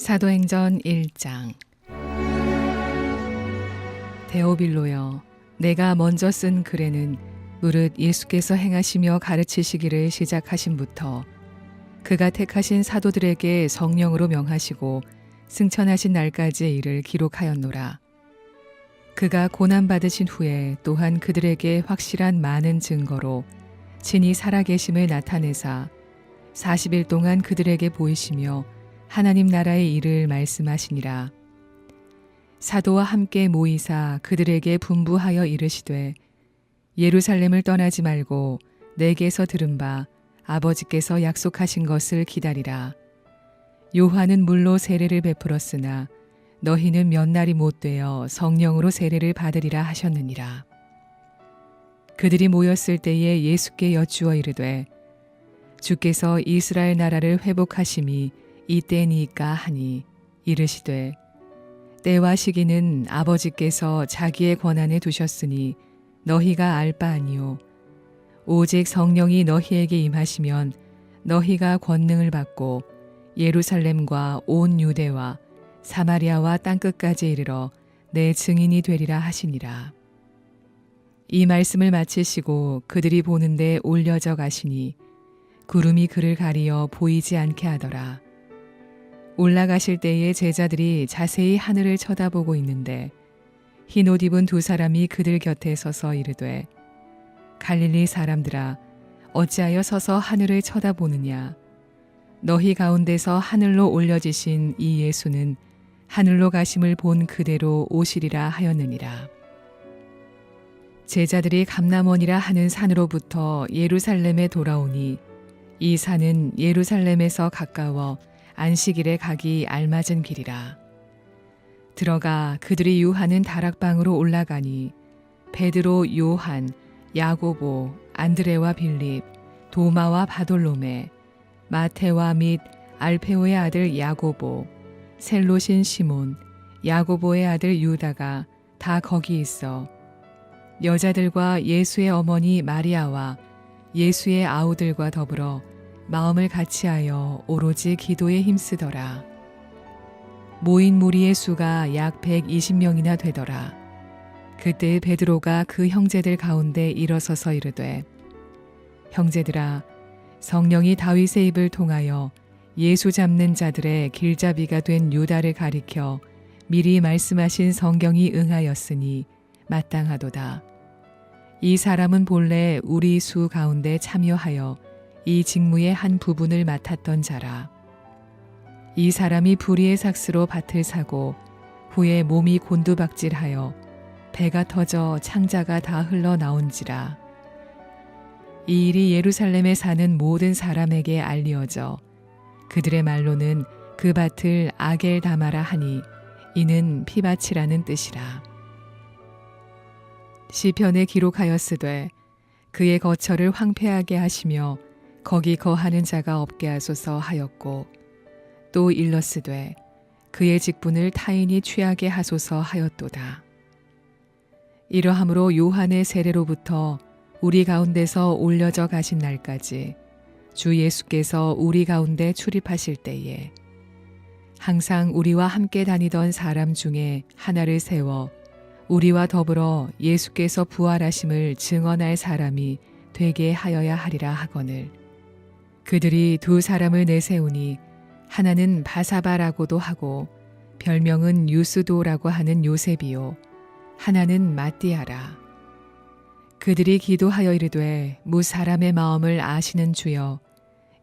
사도행전 1장. 데오빌로여, 내가 먼저 쓴 글에는 무릇 예수께서 행하시며 가르치시기를 시작하심부터 그가 택하신 사도들에게 성령으로 명하시고 승천하신 날까지의 일을 기록하였노라. 그가 고난받으신 후에 또한 그들에게 확실한 많은 증거로 친히 살아계심을 나타내사 40일 동안 그들에게 보이시며 하나님 나라의 일을 말씀하시니라. 사도와 함께 모이사 그들에게 분부하여 이르시되 예루살렘을 떠나지 말고 내게서 들은 바 아버지께서 약속하신 것을 기다리라. 요한은 물로 세례를 베풀었으나 너희는 몇 날이 못 되어 성령으로 세례를 받으리라 하셨느니라. 그들이 모였을 때에 예수께 여쭈어 이르되 주께서 이스라엘 나라를 회복하심이 이때니까 하니 이르시되 때와 시기는 아버지께서 자기의 권한에 두셨으니 너희가 알 바 아니요 오직 성령이 너희에게 임하시면 너희가 권능을 받고 예루살렘과 온 유대와 사마리아와 땅끝까지 이르러 내 증인이 되리라 하시니라. 이 말씀을 마치시고 그들이 보는데 올려져 가시니 구름이 그를 가리어 보이지 않게 하더라. 올라가실 때에 제자들이 자세히 하늘을 쳐다보고 있는데 흰 옷 입은 두 사람이 그들 곁에 서서 이르되 갈릴리 사람들아 어찌하여 서서 하늘을 쳐다보느냐. 너희 가운데서 하늘로 올려지신 이 예수는 하늘로 가심을 본 그대로 오시리라 하였느니라. 제자들이 감람원이라 하는 산으로부터 예루살렘에 돌아오니 이 산은 예루살렘에서 가까워 안식일에 가기 알맞은 길이라. 들어가 그들이 유하는 다락방으로 올라가니 베드로, 요한, 야고보, 안드레와 빌립, 도마와 바돌로메, 마테와 및 알페오의 아들 야고보, 셀롯인 시몬, 야고보의 아들 유다가 다 거기 있어 여자들과 예수의 어머니 마리아와 예수의 아우들과 더불어 마음을 같이하여 오로지 기도에 힘쓰더라. 모인 무리의 수가 약 120명이나 되더라. 그때 베드로가 그 형제들 가운데 일어서서 이르되 형제들아 성령이 다윗의 입을 통하여 예수 잡는 자들의 길잡이가 된 유다를 가리켜 미리 말씀하신 성경이 응하였으니 마땅하도다. 이 사람은 본래 우리 수 가운데 참여하여 이 직무의 한 부분을 맡았던 자라. 이 사람이 불의의 삭스로 밭을 사고 후에 몸이 곤두박질하여 배가 터져 창자가 다 흘러나온지라. 이 일이 예루살렘에 사는 모든 사람에게 알리어져 그들의 말로는 그 밭을 아겔다마라 하니 이는 피밭이라는 뜻이라. 시편에 기록하였으되 그의 거처를 황폐하게 하시며 거기 거하는 자가 없게 하소서 하였고 또 일렀으되 그의 직분을 타인이 취하게 하소서 하였도다. 이러함으로 요한의 세례로부터 우리 가운데서 올려져 가신 날까지 주 예수께서 우리 가운데 출입하실 때에 항상 우리와 함께 다니던 사람 중에 하나를 세워 우리와 더불어 예수께서 부활하심을 증언할 사람이 되게 하여야 하리라 하거늘 그들이 두 사람을 내세우니 하나는 바사바라고도 하고 별명은 유스도라고 하는 요셉이요 하나는 마띠아라. 그들이 기도하여 이르되 무 사람의 마음을 아시는 주여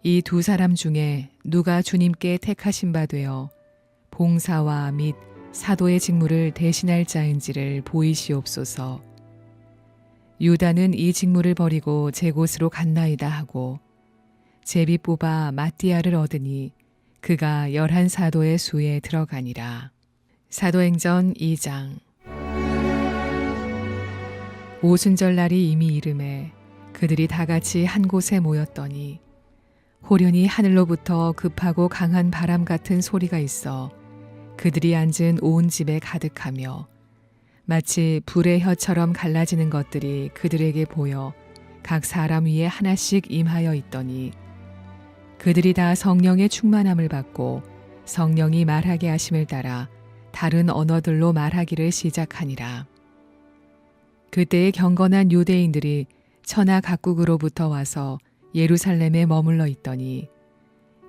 이 두 사람 중에 누가 주님께 택하신 바 되어 봉사와 및 사도의 직무를 대신할 자인지를 보이시옵소서. 유다는 이 직무를 버리고 제 곳으로 갔나이다 하고 제비 뽑아 마띠아를 얻으니 그가 11사도의 수에 들어가니라. 사도행전 2장. 오순절 날이 이미 이름에 그들이 다 같이 한 곳에 모였더니 호련히 하늘로부터 급하고 강한 바람 같은 소리가 있어 그들이 앉은 온 집에 가득하며 마치 불의 혀처럼 갈라지는 것들이 그들에게 보여 각 사람 위에 하나씩 임하여 있더니 그들이 다 성령의 충만함을 받고 성령이 말하게 하심을 따라 다른 언어들로 말하기를 시작하니라. 그때의 경건한 유대인들이 천하 각국으로부터 와서 예루살렘에 머물러 있더니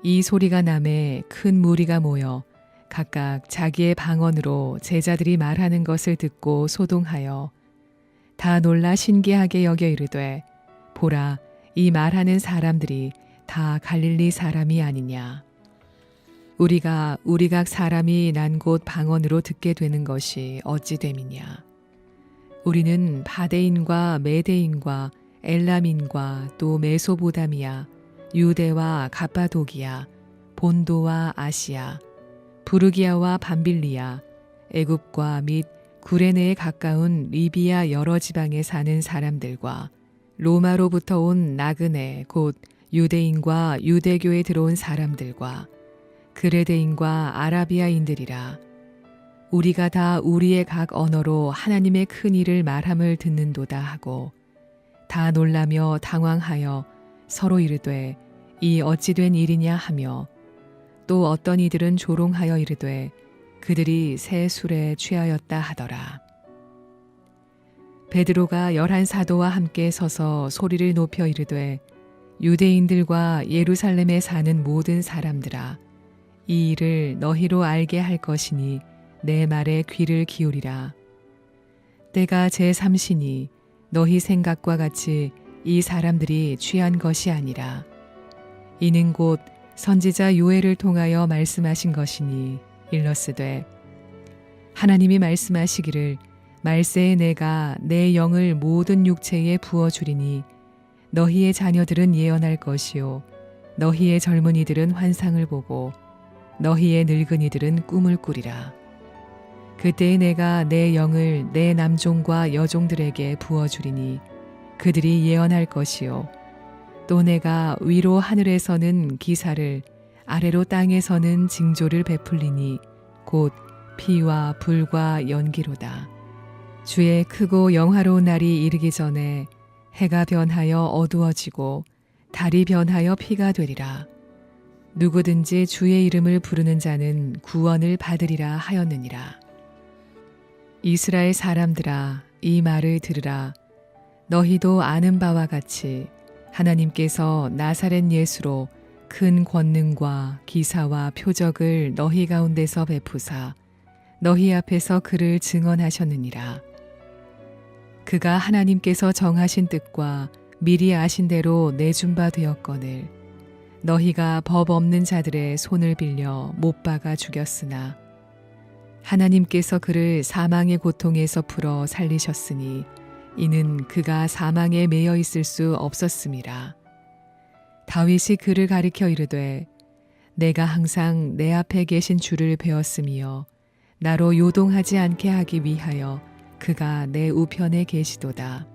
이 소리가 나매 큰 무리가 모여 각각 자기의 방언으로 제자들이 말하는 것을 듣고 소동하여 다 놀라 신기하게 여겨 이르되 보라, 이 말하는 사람들이 다 갈릴리 사람이 아니냐. 우리가 우리 각 사람이 난 곳 방언으로 듣게 되는 것이 어찌 됨이냐. 우리는 바데인과 메데인과 엘람인과 또 메소보다미아, 유대와 갑바도기아, 본도와 아시아, 부르기아와 밤빌리아, 애굽과 및 구레네에 가까운 리비아 여러 지방에 사는 사람들과 로마로부터 온 나그네 곧 유대인과 유대교에 들어온 사람들과 그레데인과 아라비아인들이라. 우리가 다 우리의 각 언어로 하나님의 큰 일을 말함을 듣는도다 하고 다 놀라며 당황하여 서로 이르되 이 어찌 된 일이냐 하며 또 어떤 이들은 조롱하여 이르되 그들이 새 술에 취하였다 하더라. 베드로가 11 사도와 함께 서서 소리를 높여 이르되 유대인들과 예루살렘에 사는 모든 사람들아, 이 일을 너희로 알게 할 것이니 내 말에 귀를 기울이라. 때가 제3시니 너희 생각과 같이 이 사람들이 취한 것이 아니라 이는 곧 선지자 요엘을 통하여 말씀하신 것이니 일러스되 하나님이 말씀하시기를 말세에 내가 내 영을 모든 육체에 부어주리니 너희의 자녀들은 예언할 것이요 너희의 젊은이들은 환상을 보고 너희의 늙은이들은 꿈을 꾸리라. 그때에 내가 내 영을 내 남종과 여종들에게 부어주리니 그들이 예언할 것이요 또 내가 위로 하늘에서는 기사를 아래로 땅에서는 징조를 베풀리니 곧 피와 불과 연기로다. 주의 크고 영화로운 날이 이르기 전에 해가 변하여 어두워지고 달이 변하여 피가 되리라. 누구든지 주의 이름을 부르는 자는 구원을 받으리라 하였느니라. 이스라엘 사람들아, 이 말을 들으라. 너희도 아는 바와 같이 하나님께서 나사렛 예수로 큰 권능과 기사와 표적을 너희 가운데서 베푸사 너희 앞에서 그를 증언하셨느니라. 그가 하나님께서 정하신 뜻과 미리 아신 대로 내준 바 되었거늘 너희가 법 없는 자들의 손을 빌려 못 박아 죽였으나 하나님께서 그를 사망의 고통에서 풀어 살리셨으니 이는 그가 사망에 매여 있을 수 없었음이라. 다윗이 그를 가리켜 이르되 내가 항상 내 앞에 계신 주를 배웠으며 나로 요동하지 않게 하기 위하여 그가 내 우편에 계시도다.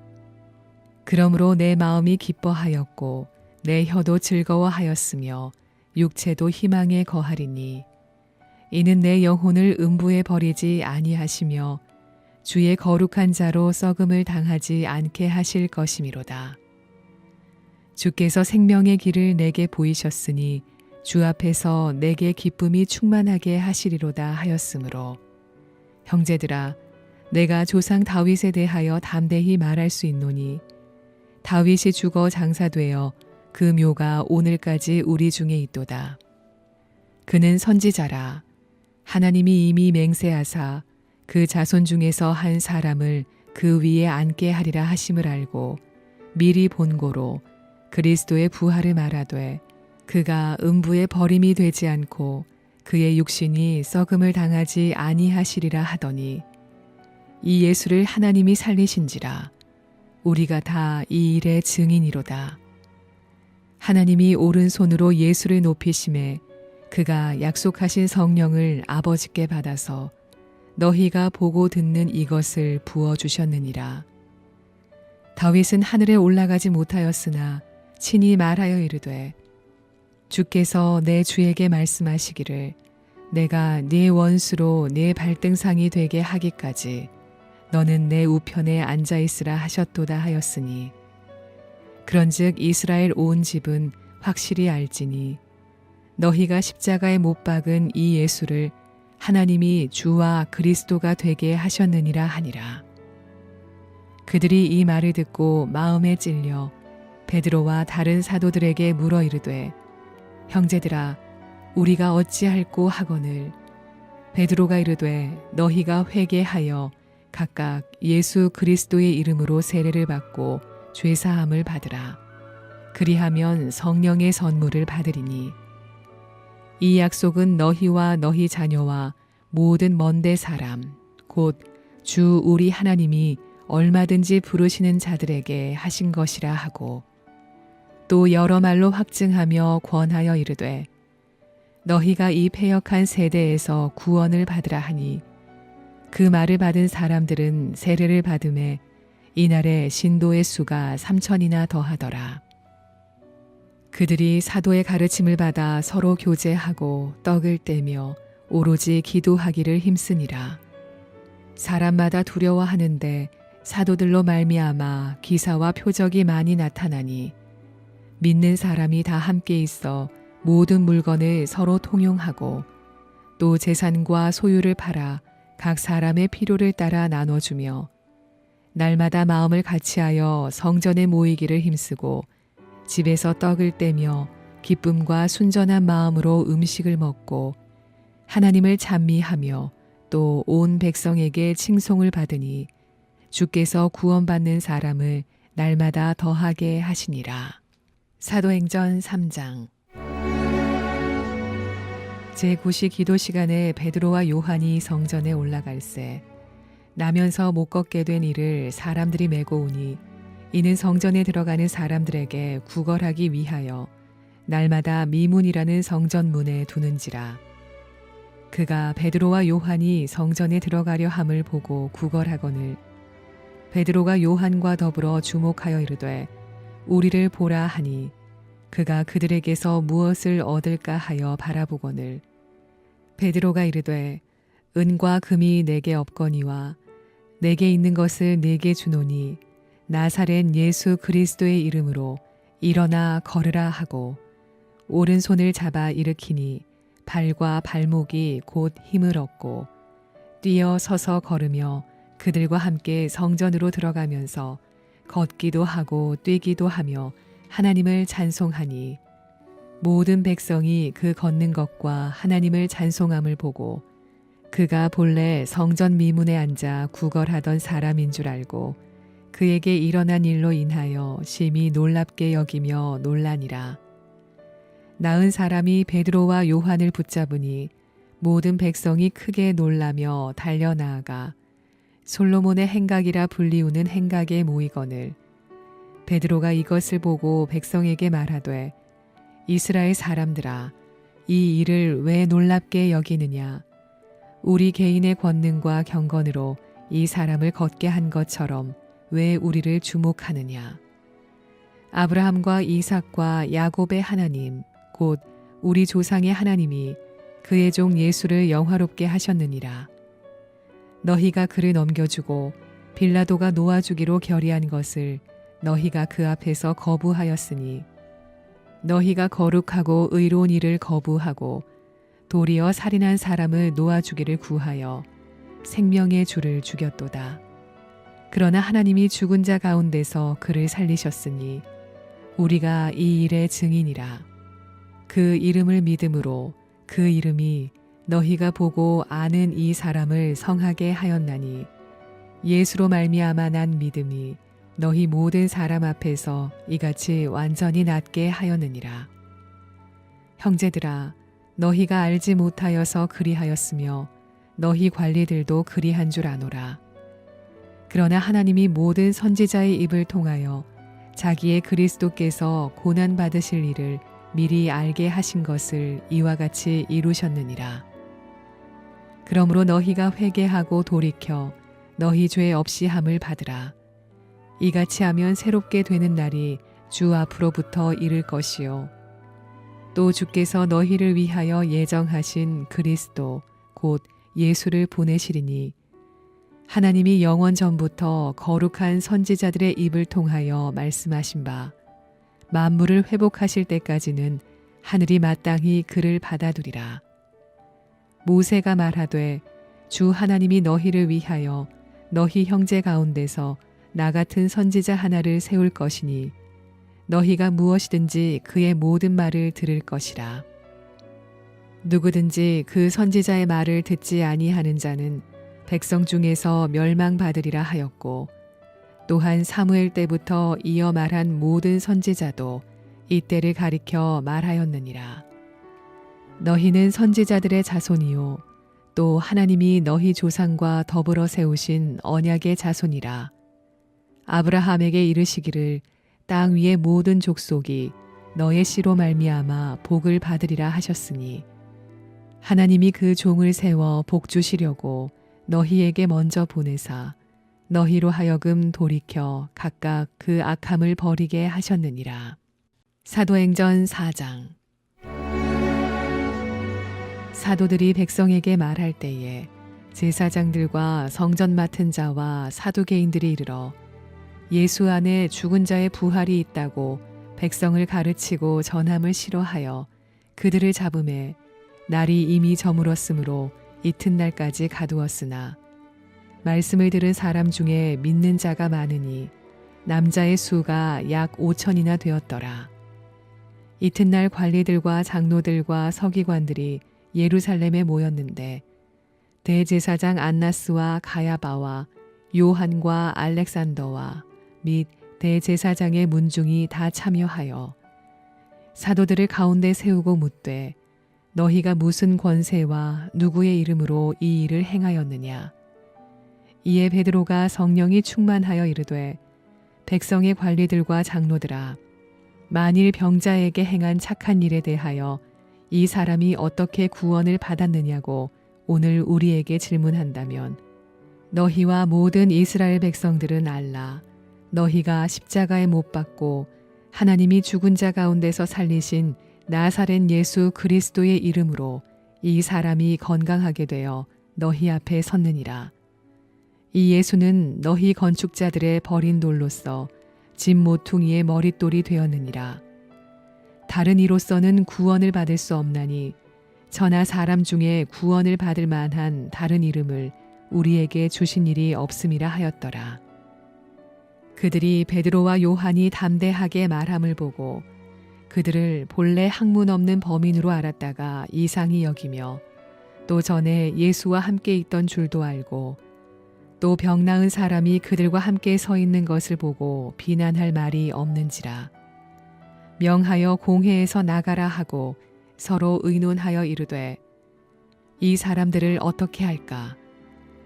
그러므로 내 마음이 기뻐하였고 내 혀도 즐거워하였으며 육체도 희망에 거하리니 이는 내 영혼을 음부에 버리지 아니하시며 주의 거룩한 자로 썩음을 당하지 않게 하실 것이미로다. 주께서 생명의 길을 내게 보이셨으니 주 앞에서 내게 기쁨이 충만하게 하시리로다 하였으므로 형제들아 내가 조상 다윗에 대하여 담대히 말할 수 있노니 다윗이 죽어 장사되어 그 묘가 오늘까지 우리 중에 있도다. 그는 선지자라. 하나님이 이미 맹세하사 그 자손 중에서 한 사람을 그 위에 앉게 하리라 하심을 알고 미리 본고로 그리스도의 부활을 말하되 그가 음부에 버림이 되지 않고 그의 육신이 썩음을 당하지 아니하시리라 하더니 이 예수를 하나님이 살리신지라. 우리가 다 이 일의 증인이로다. 하나님이 오른손으로 예수를 높이심에 그가 약속하신 성령을 아버지께 받아서 너희가 보고 듣는 이것을 부어주셨느니라. 다윗은 하늘에 올라가지 못하였으나 친히 말하여 이르되 주께서 내 주에게 말씀하시기를 내가 네 원수로 네 발등상이 되게 하기까지 너는 내 우편에 앉아있으라 하셨도다 하였으니 그런즉 이스라엘 온 집은 확실히 알지니 너희가 십자가에 못 박은 이 예수를 하나님이 주와 그리스도가 되게 하셨느니라 하니라. 그들이 이 말을 듣고 마음에 찔려 베드로와 다른 사도들에게 물어 이르되 형제들아 우리가 어찌할꼬 하거늘. 베드로가 이르되 너희가 회개하여 각각 예수 그리스도의 이름으로 세례를 받고 죄사함을 받으라. 그리하면 성령의 선물을 받으리니 이 약속은 너희와 너희 자녀와 모든 먼데 사람 곧 주 우리 하나님이 얼마든지 부르시는 자들에게 하신 것이라 하고 또 여러 말로 확증하며 권하여 이르되 너희가 이 패역한 세대에서 구원을 받으라 하니 그 말을 받은 사람들은 세례를 받음에 이날에 신도의 수가 3,000이나 더하더라. 그들이 사도의 가르침을 받아 서로 교제하고 떡을 떼며 오로지 기도하기를 힘쓰니라. 사람마다 두려워하는데 사도들로 말미암아 기사와 표적이 많이 나타나니 믿는 사람이 다 함께 있어 모든 물건을 서로 통용하고 또 재산과 소유를 팔아 각 사람의 필요를 따라 나눠주며 날마다 마음을 같이하여 성전에 모이기를 힘쓰고 집에서 떡을 떼며 기쁨과 순전한 마음으로 음식을 먹고 하나님을 찬미하며 또 온 백성에게 칭송을 받으니 주께서 구원받는 사람을 날마다 더하게 하시니라. 사도행전 3장. 제9시 기도 시간에 베드로와 요한이 성전에 올라갈새 나면서 못 걷게 된 이를 사람들이 메고 오니 이는 성전에 들어가는 사람들에게 구걸하기 위하여 날마다 미문이라는 성전문에 두는지라. 그가 베드로와 요한이 성전에 들어가려 함을 보고 구걸하거늘 베드로가 요한과 더불어 주목하여 이르되 우리를 보라 하니 그가 그들에게서 무엇을 얻을까 하여 바라보거늘 베드로가 이르되 은과 금이 내게 없거니와 내게 있는 것을 내게 주노니 나사렛 예수 그리스도의 이름으로 일어나 걸으라 하고 오른손을 잡아 일으키니 발과 발목이 곧 힘을 얻고 뛰어 서서 걸으며 그들과 함께 성전으로 들어가면서 걷기도 하고 뛰기도 하며 하나님을 찬송하니 모든 백성이 그 걷는 것과 하나님을 찬송함을 보고 그가 본래 성전 미문에 앉아 구걸하던 사람인 줄 알고 그에게 일어난 일로 인하여 심히 놀랍게 여기며 놀라니라. 나은 사람이 베드로와 요한을 붙잡으니 모든 백성이 크게 놀라며 달려나아가 솔로몬의 행각이라 불리우는 행각에 모이거늘 베드로가 이것을 보고 백성에게 말하되 이스라엘 사람들아 이 일을 왜 놀랍게 여기느냐 우리 개인의 권능과 경건으로 이 사람을 걷게 한 것처럼 왜 우리를 주목하느냐 아브라함과 이삭과 야곱의 하나님 곧 우리 조상의 하나님이 그의 종 예수를 영화롭게 하셨느니라. 너희가 그를 넘겨주고 빌라도가 놓아주기로 결의한 것을 너희가 그 앞에서 거부하였으니 너희가 거룩하고 의로운 일을 거부하고 도리어 살인한 사람을 놓아주기를 구하여 생명의 주를 죽였도다. 그러나 하나님이 죽은 자 가운데서 그를 살리셨으니 우리가 이 일의 증인이라. 그 이름을 믿음으로 그 이름이 너희가 보고 아는 이 사람을 성하게 하였나니 예수로 말미암아 난 믿음이 너희 모든 사람 앞에서 이같이 완전히 낫게 하였느니라. 형제들아 너희가 알지 못하여서 그리하였으며 너희 관리들도 그리한 줄 아노라. 그러나 하나님이 모든 선지자의 입을 통하여 자기의 그리스도께서 고난 받으실 일을 미리 알게 하신 것을 이와 같이 이루셨느니라. 그러므로 너희가 회개하고 돌이켜 너희 죄 없이 함을 받으라. 이같이 하면 새롭게 되는 날이 주 앞으로부터 이를 것이요. 또 주께서 너희를 위하여 예정하신 그리스도 곧 예수를 보내시리니 하나님이 영원 전부터 거룩한 선지자들의 입을 통하여 말씀하신 바 만물을 회복하실 때까지는 하늘이 마땅히 그를 받아두리라. 모세가 말하되 주 하나님이 너희를 위하여 너희 형제 가운데서 나 같은 선지자 하나를 세울 것이니 너희가 무엇이든지 그의 모든 말을 들을 것이라. 누구든지 그 선지자의 말을 듣지 아니하는 자는 백성 중에서 멸망받으리라 하였고, 또한 사무엘 때부터 이어 말한 모든 선지자도 이때를 가리켜 말하였느니라. 너희는 선지자들의 자손이요 또 하나님이 너희 조상과 더불어 세우신 언약의 자손이라. 아브라함에게 이르시기를 땅 위의 모든 족속이 너의 씨로 말미암아 복을 받으리라 하셨으니, 하나님이 그 종을 세워 복 주시려고 너희에게 먼저 보내사 너희로 하여금 돌이켜 각각 그 악함을 버리게 하셨느니라. 사도행전 4장. 사도들이 백성에게 말할 때에 제사장들과 성전 맡은 자와 사두개인들이 이르러 예수 안에 죽은 자의 부활이 있다고 백성을 가르치고 전함을 싫어하여 그들을 잡음에 날이 이미 저물었으므로 이튿날까지 가두었으나, 말씀을 들은 사람 중에 믿는 자가 많으니 남자의 수가 약 5천이나 되었더라. 이튿날 관리들과 장로들과 서기관들이 예루살렘에 모였는데 대제사장 안나스와 가야바와 요한과 알렉산더와 및 대제사장의 문중이 다 참여하여 사도들을 가운데 세우고 묻되 너희가 무슨 권세와 누구의 이름으로 이 일을 행하였느냐. 이에 베드로가 성령이 충만하여 이르되 백성의 관리들과 장로들아, 만일 병자에게 행한 착한 일에 대하여 이 사람이 어떻게 구원을 받았느냐고 오늘 우리에게 질문한다면 너희와 모든 이스라엘 백성들은 알라. 너희가 십자가에 못 박고 하나님이 죽은 자 가운데서 살리신 나사렛 예수 그리스도의 이름으로 이 사람이 건강하게 되어 너희 앞에 섰느니라. 이 예수는 너희 건축자들의 버린 돌로서 집 모퉁이의 머릿돌이 되었느니라. 다른 이로서는 구원을 받을 수 없나니 저나 사람 중에 구원을 받을 만한 다른 이름을 우리에게 주신 일이 없음이라 하였더라. 그들이 베드로와 요한이 담대하게 말함을 보고 그들을 본래 학문 없는 범인으로 알았다가 이상히 여기며, 또 전에 예수와 함께 있던 줄도 알고, 또 병 나은 사람이 그들과 함께 서 있는 것을 보고 비난할 말이 없는지라. 명하여 공회에서 나가라 하고 서로 의논하여 이르되 이 사람들을 어떻게 할까?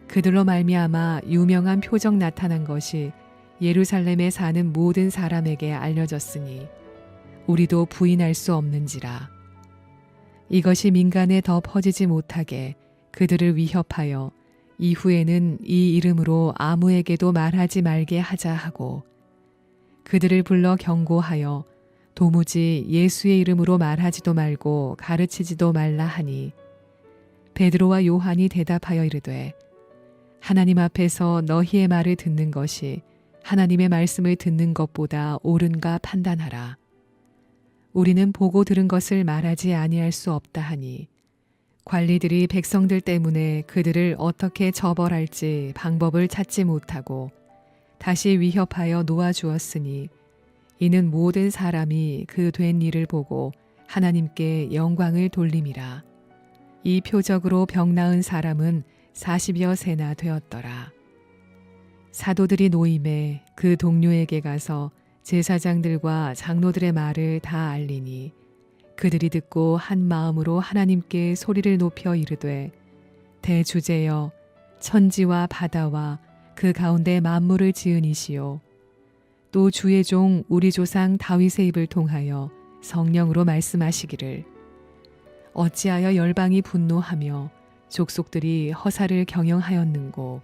그들로 말미암아 유명한 표적 나타난 것이 예루살렘에 사는 모든 사람에게 알려졌으니 우리도 부인할 수 없는지라. 이것이 민간에 더 퍼지지 못하게 그들을 위협하여 이후에는 이 이름으로 아무에게도 말하지 말게 하자 하고, 그들을 불러 경고하여 도무지 예수의 이름으로 말하지도 말고 가르치지도 말라 하니, 베드로와 요한이 대답하여 이르되 하나님 앞에서 너희의 말을 듣는 것이 하나님의 말씀을 듣는 것보다 옳은가 판단하라. 우리는 보고 들은 것을 말하지 아니할 수 없다 하니, 관리들이 백성들 때문에 그들을 어떻게 처벌할지 방법을 찾지 못하고 다시 위협하여 놓아주었으니, 이는 모든 사람이 그 된 일을 보고 하나님께 영광을 돌림이라. 이 표적으로 병 나은 사람은 40여 세나 되었더라. 사도들이 노임에 그 동료에게 가서 제사장들과 장로들의 말을 다 알리니, 그들이 듣고 한 마음으로 하나님께 소리를 높여 이르되 대주제여, 천지와 바다와 그 가운데 만물을 지은 이시요, 또 주의 종 우리 조상 다윗의 입을 통하여 성령으로 말씀하시기를 어찌하여 열방이 분노하며 족속들이 허사를 경영하였는고,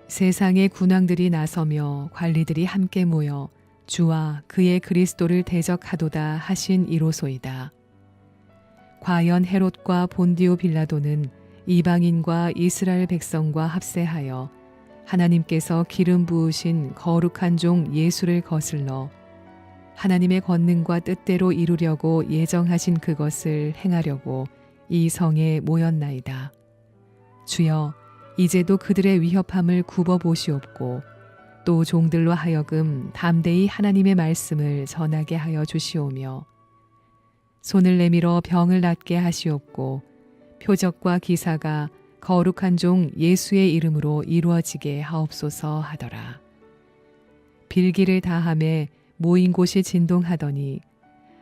세상의 군왕들이 나서며 관리들이 함께 모여 주와 그의 그리스도를 대적하도다 하신 이로소이다. 과연 헤롯과 본디오 빌라도는 이방인과 이스라엘 백성과 합세하여 하나님께서 기름 부으신 거룩한 종 예수를 거슬러 하나님의 권능과 뜻대로 이루려고 예정하신 그것을 행하려고 이 성에 모였나이다. 주여, 이제도 그들의 위협함을 굽어 보시옵고 또 종들로 하여금 담대히 하나님의 말씀을 전하게 하여 주시오며 손을 내밀어 병을 낫게 하시옵고 표적과 기사가 거룩한 종 예수의 이름으로 이루어지게 하옵소서 하더라. 빌기를 다함에 모인 곳이 진동하더니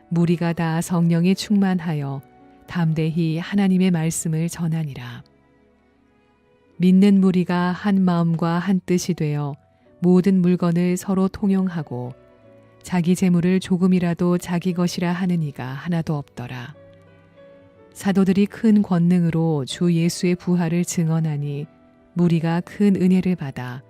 무리가 다 성령이 충만하여 담대히 하나님의 말씀을 전하니라. 믿는 무리가 한 마음과 한 뜻이 되어 모든 물건을 서로 통용하고 자기 재물을 조금이라도 자기 것이라 하는 이가 하나도 없더라. 사도들이 큰 권능으로 주 예수의 부활을 증언하니 무리가 큰 은혜를 받아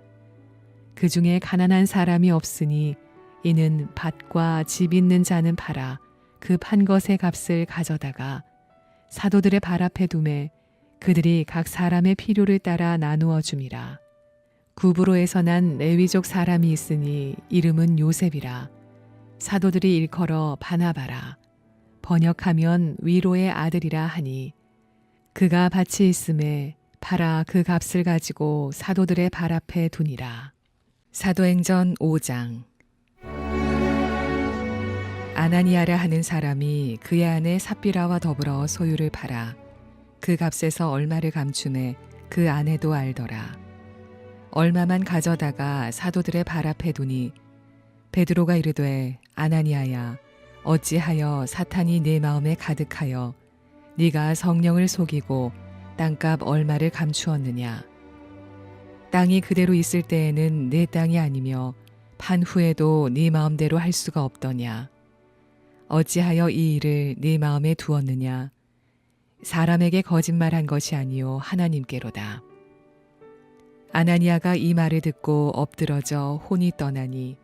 그 중에 가난한 사람이 없으니 이는 밭과 집 있는 자는 팔아 그 판 것의 값을 가져다가 사도들의 발 앞에 두매 그들이 각 사람의 필요를 따라 나누어 줌이라. 구브로에서 난 레위족 사람이 있으니 이름은 요셉이라. 사도들이 일컬어 바나바라. 번역하면 위로의 아들이라 하니 그가 밭이 있음에 팔아 그 값을 가지고 사도들의 발 앞에 두니라. 사도행전 5장. 아나니아라 하는 사람이 그의 아내 삽비라와 더불어 소유를 팔아 그 값에서 얼마를 감춤해 그 아내도 알더라. 얼마만 가져다가 사도들의 발 앞에 두니 베드로가 이르되 아나니아야 어찌하여 사탄이 네 마음에 가득하여 네가 성령을 속이고 땅값 얼마를 감추었느냐. 땅이 그대로 있을 때에는 네 땅이 아니며 판 후에도 네 마음대로 할 수가 없더냐. 어찌하여 이 일을 네 마음에 두었느냐. 사람에게 거짓말한 것이 아니요 하나님께로다. 아나니아가 이 말을 듣고 엎드러져 혼이 떠나니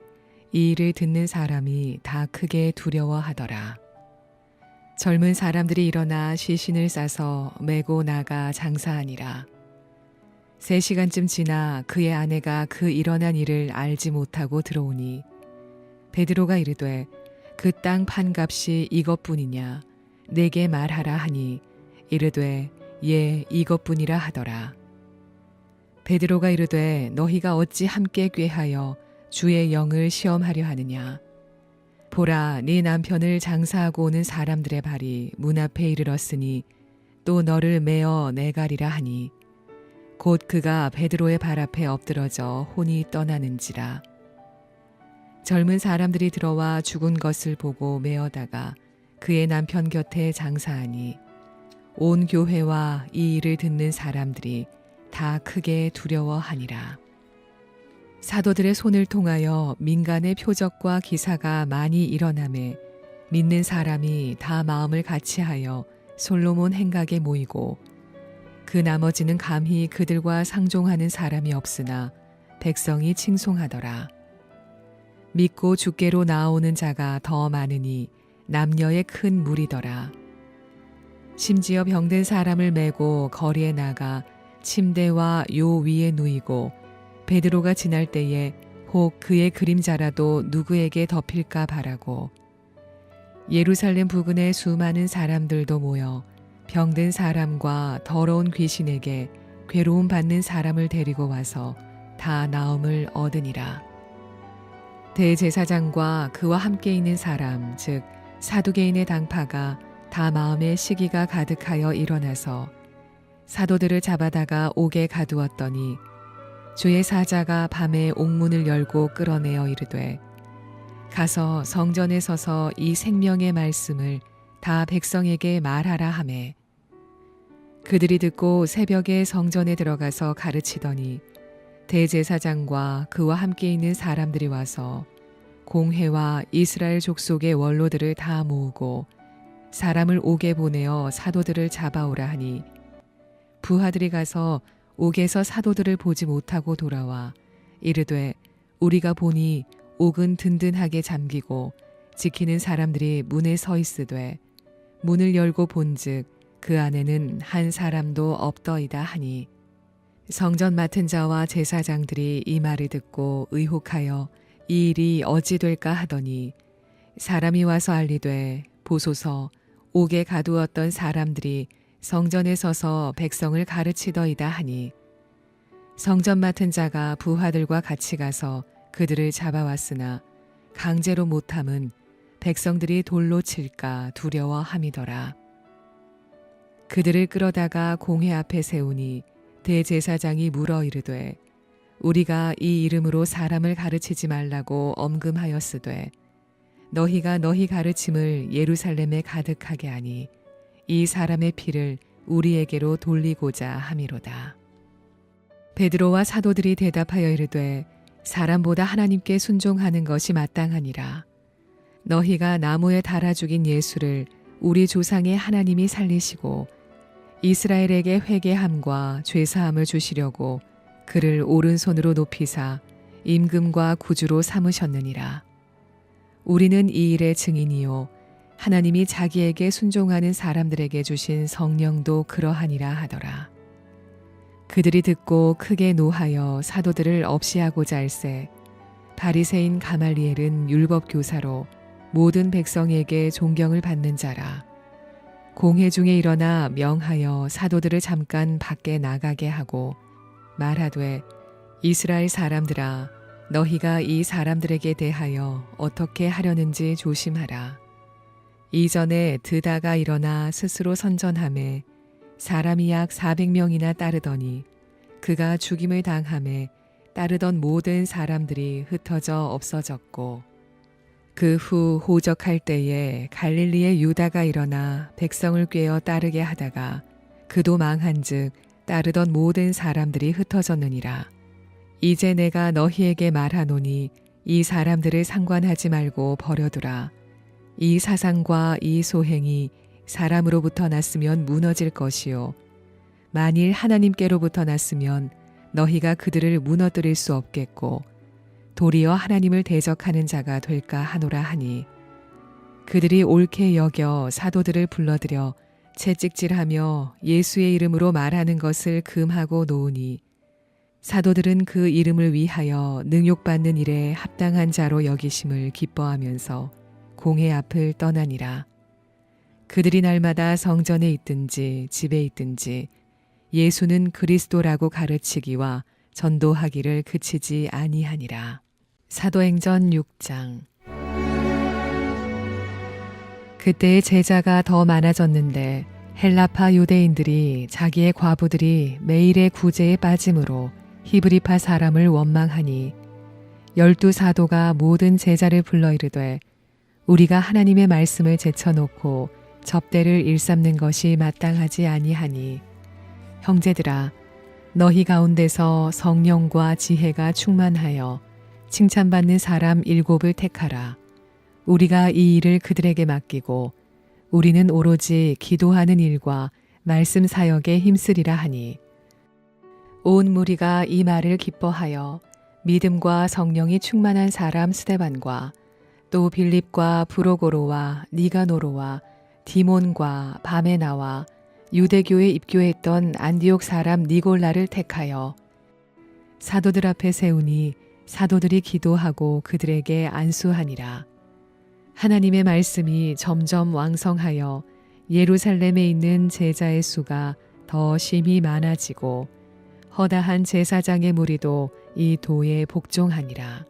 이 일을 듣는 사람이 다 크게 두려워하더라. 젊은 사람들이 일어나 시신을 싸서 메고 나가 장사하니라. 3시간쯤 지나 그의 아내가 그 일어난 일을 알지 못하고 들어오니 베드로가 이르되 그 땅 판값이 이것뿐이냐 내게 말하라 하니 이르되 예 이것뿐이라 하더라. 베드로가 이르되 너희가 어찌 함께 꾀하여 주의 영을 시험하려 하느냐. 보라 네 남편을 장사하고 오는 사람들의 발이 문 앞에 이르렀으니 또 너를 메어 내가리라 하니 곧 그가 베드로의 발 앞에 엎드러져 혼이 떠나는지라. 젊은 사람들이 들어와 죽은 것을 보고 메어다가 그의 남편 곁에 장사하니 온 교회와 이 일을 듣는 사람들이 다 크게 두려워하니라. 사도들의 손을 통하여 민간의 표적과 기사가 많이 일어나매 믿는 사람이 다 마음을 같이하여 솔로몬 행각에 모이고 그 나머지는 감히 그들과 상종하는 사람이 없으나 백성이 칭송하더라. 믿고 주께로 나아오는 자가 더 많으니 남녀의 큰 무리더라. 심지어 병든 사람을 메고 거리에 나가 침대와 요 위에 누이고 베드로가 지날 때에 혹 그의 그림자라도 누구에게 덮일까 바라고 예루살렘 부근에 수많은 사람들도 모여 병든 사람과 더러운 귀신에게 괴로움 받는 사람을 데리고 와서 다 나음을 얻으니라. 대제사장과 그와 함께 있는 사람 즉 사두개인의 당파가 다 마음에 시기가 가득하여 일어나서 사도들을 잡아다가 옥에 가두었더니 주의 사자가 밤에 옥문을 열고 끌어내어 이르되 가서 성전에 서서 이 생명의 말씀을 다 백성에게 말하라 하매 그들이 듣고 새벽에 성전에 들어가서 가르치더니 대제사장과 그와 함께 있는 사람들이 와서 공회와 이스라엘 족속의 원로들을 다 모으고 사람을 옥에 보내어 사도들을 잡아오라 하니 부하들이 가서 옥에서 사도들을 보지 못하고 돌아와 이르되 우리가 보니 옥은 든든하게 잠기고 지키는 사람들이 문에 서 있으되 문을 열고 본즉 그 안에는 한 사람도 없더이다 하니 성전 맡은 자와 제사장들이 이 말을 듣고 의혹하여 이 일이 어찌 될까 하더니 사람이 와서 알리되 보소서 옥에 가두었던 사람들이 성전에 서서 백성을 가르치더이다 하니 성전 맡은 자가 부하들과 같이 가서 그들을 잡아왔으나 강제로 못함은 백성들이 돌로 칠까 두려워함이더라. 그들을 끌어다가 공회 앞에 세우니 대제사장이 물어 이르되 우리가 이 이름으로 사람을 가르치지 말라고 엄금하였으되 너희가 너희 가르침을 예루살렘에 가득하게 하니 이 사람의 피를 우리에게로 돌리고자 함이로다. 베드로와 사도들이 대답하여 이르되 사람보다 하나님께 순종하는 것이 마땅하니라. 너희가 나무에 달아 죽인 예수를 우리 조상의 하나님이 살리시고 이스라엘에게 회개함과 죄사함을 주시려고 그를 오른손으로 높이사 임금과 구주로 삼으셨느니라. 우리는 이 일의 증인이요 하나님이 자기에게 순종하는 사람들에게 주신 성령도 그러하니라 하더라. 그들이 듣고 크게 노하여 사도들을 없이하고자 할세 바리새인 가말리엘은 율법 교사로 모든 백성에게 존경을 받는 자라. 공회 중에 일어나 명하여 사도들을 잠깐 밖에 나가게 하고 말하되 이스라엘 사람들아 너희가 이 사람들에게 대하여 어떻게 하려는지 조심하라. 이전에 드다가 일어나 스스로 선전하매 사람이 약 400명이나 따르더니 그가 죽임을 당함에 따르던 모든 사람들이 흩어져 없어졌고 그 후 호적할 때에 갈릴리의 유다가 일어나 백성을 꾀어 따르게 하다가 그도 망한즉 따르던 모든 사람들이 흩어졌느니라. 이제 내가 너희에게 말하노니 이 사람들을 상관하지 말고 버려두라. 이 사상과 이 소행이 사람으로부터 났으면 무너질 것이요 만일 하나님께로부터 났으면 너희가 그들을 무너뜨릴 수 없겠고 도리어 하나님을 대적하는 자가 될까 하노라 하니 그들이 옳게 여겨 사도들을 불러들여 채찍질하며 예수의 이름으로 말하는 것을 금하고 놓으니 사도들은 그 이름을 위하여 능욕받는 일에 합당한 자로 여기심을 기뻐하면서 공회 앞을 떠나니라. 그들이 날마다 성전에 있든지 집에 있든지 예수는 그리스도라고 가르치기와 전도하기를 그치지 아니하니라. 사도행전 6장. 그때의 제자가 더 많아졌는데 헬라파 유대인들이 자기의 과부들이 매일의 구제에 빠짐으로 히브리파 사람을 원망하니 12 사도가 모든 제자를 불러 이르되 우리가 하나님의 말씀을 제쳐놓고 접대를 일삼는 것이 마땅하지 아니하니 형제들아 너희 가운데서 성령과 지혜가 충만하여 칭찬받는 사람 7을 택하라. 우리가 이 일을 그들에게 맡기고 우리는 오로지 기도하는 일과 말씀 사역에 힘쓰리라 하니 온 무리가 이 말을 기뻐하여 믿음과 성령이 충만한 사람 스데반과 또 빌립과 브로고로와 니가노로와 디몬과 바메나와 유대교에 입교했던 안디옥 사람 니골라를 택하여 사도들 앞에 세우니 사도들이 기도하고 그들에게 안수하니라. 하나님의 말씀이 점점 왕성하여 예루살렘에 있는 제자의 수가 더 심히 많아지고 허다한 제사장의 무리도 이 도에 복종하니라.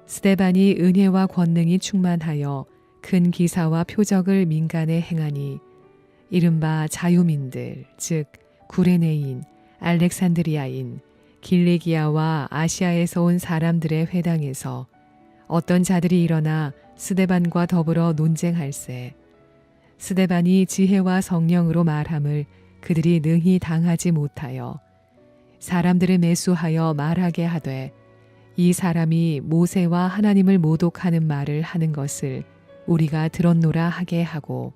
스데반이 은혜와 권능이 충만하여 큰 기사와 표적을 민간에 행하니 이른바 자유민들 즉 구레네인, 알렉산드리아인, 길리기아와 아시아에서 온 사람들의 회당에서 어떤 자들이 일어나 스데반과 더불어 논쟁할세 스데반이 지혜와 성령으로 말함을 그들이 능히 당하지 못하여 사람들을 매수하여 말하게 하되 이 사람이 모세와 하나님을 모독하는 말을 하는 것을 우리가 들었노라 하게 하고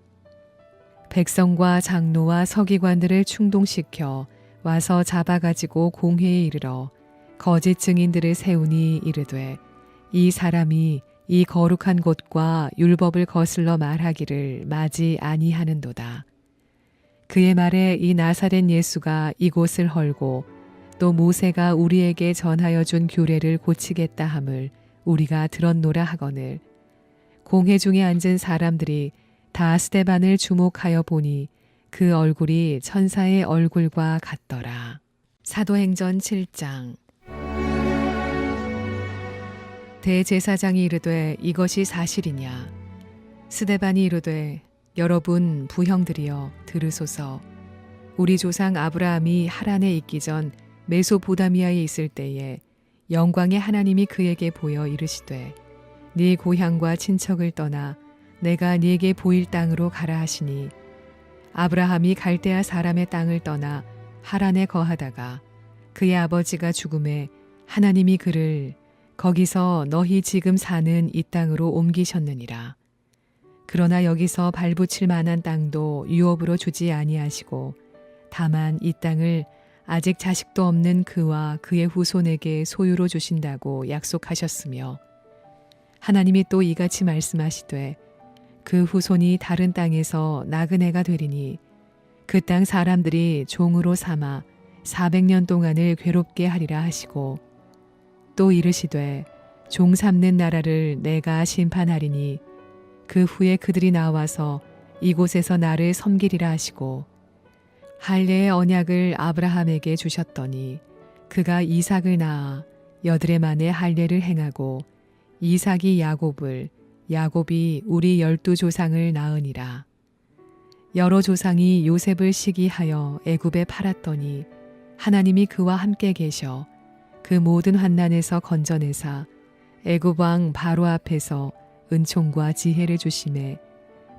백성과 장로와 서기관들을 충동시켜 와서 잡아가지고 공회에 이르러 거짓 증인들을 세우니 이르되 이 사람이 이 거룩한 곳과 율법을 거슬러 말하기를 마지 아니하는도다. 그의 말에 이 나사렛 예수가 이곳을 헐고 또 모세가 우리에게 전하여 준 규례를 고치겠다 함을 우리가 들었노라 하거늘 공회 중에 앉은 사람들이 다 스데반을 주목하여 보니 그 얼굴이 천사의 얼굴과 같더라. 사도행전 7장. 대제사장이 이르되 이것이 사실이냐? 스데반이 이르되 여러분 부형들이여 들으소서. 우리 조상 아브라함이 하란에 있기 전 메소포다미아에 있을 때에 영광의 하나님이 그에게 보여 이르시되 네 고향과 친척을 떠나 내가 네게 보일 땅으로 가라 하시니 아브라함이 갈대아 사람의 땅을 떠나 하란에 거하다가 그의 아버지가 죽음에 하나님이 그를 거기서 너희 지금 사는 이 땅으로 옮기셨느니라. 그러나 여기서 발붙일 만한 땅도 유업으로 주지 아니하시고 다만 이 땅을 아직 자식도 없는 그와 그의 후손에게 소유로 주신다고 약속하셨으며 하나님이 또 이같이 말씀하시되 그 후손이 다른 땅에서 나그네가 되리니 그 땅 사람들이 종으로 삼아 400년 동안을 괴롭게 하리라 하시고 또 이르시되 종 삼는 나라를 내가 심판하리니 그 후에 그들이 나와서 이곳에서 나를 섬기리라 하시고 할례의 언약을 아브라함에게 주셨더니 그가 이삭을 낳아 여드레 만에 할례를 행하고 이삭이 야곱을 야곱이 우리 12조상을 낳으니라. 여러 조상이 요셉을 시기하여 애굽에 팔았더니 하나님이 그와 함께 계셔 그 모든 환난에서 건져내사 애굽 왕 바로 앞에서 은총과 지혜를 주심에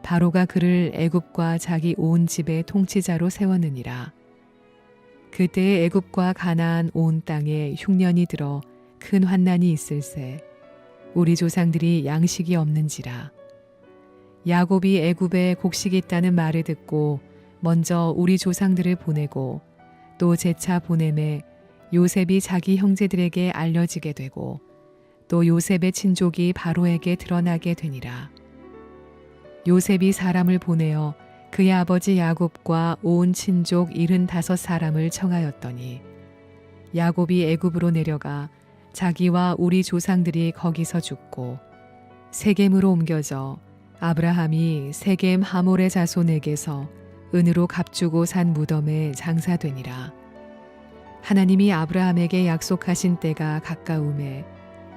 바로가 그를 애굽과 자기 온 집의 통치자로 세웠느니라. 그때에 애굽과 가나안 온 땅에 흉년이 들어 큰 환난이 있을세 우리 조상들이 양식이 없는지라. 야곱이 애굽에 곡식이 있다는 말을 듣고 먼저 우리 조상들을 보내고 또 재차 보내매 요셉이 자기 형제들에게 알려지게 되고 또 요셉의 친족이 바로에게 드러나게 되니라. 요셉이 사람을 보내어 그의 아버지 야곱과 온 친족 75사람을 청하였더니 야곱이 애굽으로 내려가 자기와 우리 조상들이 거기서 죽고 세겜으로 옮겨져 아브라함이 세겜 하몰의 자손에게서 은으로 값주고 산 무덤에 장사되니라. 하나님이 아브라함에게 약속하신 때가 가까움에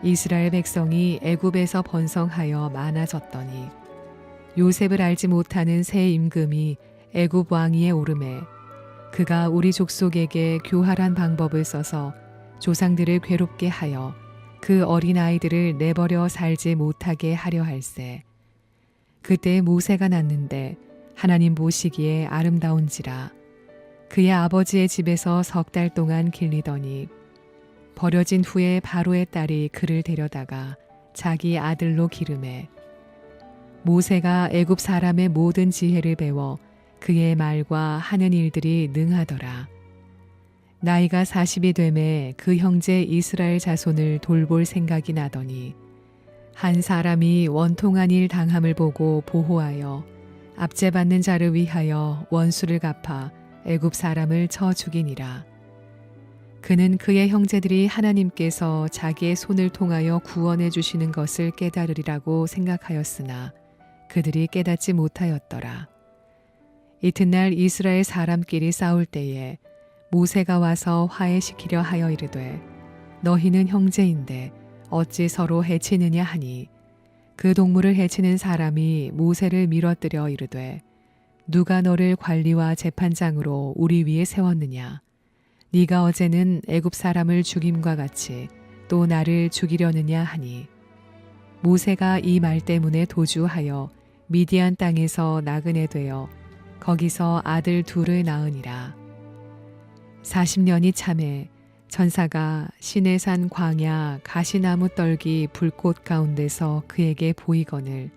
이스라엘 백성이 애굽에서 번성하여 많아졌더니 요셉을 알지 못하는 새 임금이 애굽 왕위에 오르매 그가 우리 족속에게 교활한 방법을 써서 조상들을 괴롭게 하여 그 어린 아이들을 내버려 살지 못하게 하려 할세. 그때 모세가 났는데 하나님 보시기에 아름다운지라. 그의 아버지의 집에서 3달 동안 길리더니 버려진 후에 바로의 딸이 그를 데려다가 자기 아들로 기르매 모세가 애굽 사람의 모든 지혜를 배워 그의 말과 하는 일들이 능하더라. 나이가 40이 되매 그 형제 이스라엘 자손을 돌볼 생각이 나더니 한 사람이 원통한 일 당함을 보고 보호하여 압제받는 자를 위하여 원수를 갚아 애굽 사람을 쳐 죽이니라. 그는 그의 형제들이 하나님께서 자기의 손을 통하여 구원해 주시는 것을 깨달으리라고 생각하였으나 그들이 깨닫지 못하였더라. 이튿날 이스라엘 사람끼리 싸울 때에 모세가 와서 화해시키려 하여 이르되 너희는 형제인데 어찌 서로 해치느냐 하니 그 동물을 해치는 사람이 모세를 밀어뜨려 이르되 누가 너를 관리와 재판장으로 우리 위에 세웠느냐. 네가 어제는 애굽 사람을 죽임과 같이 또 나를 죽이려느냐 하니 모세가 이 말 때문에 도주하여 미디안 땅에서 나그네 되어 거기서 아들 둘을 낳으니라. 40년이 참에 천사가 시내산 광야 가시나무 떨기 불꽃 가운데서 그에게 보이거늘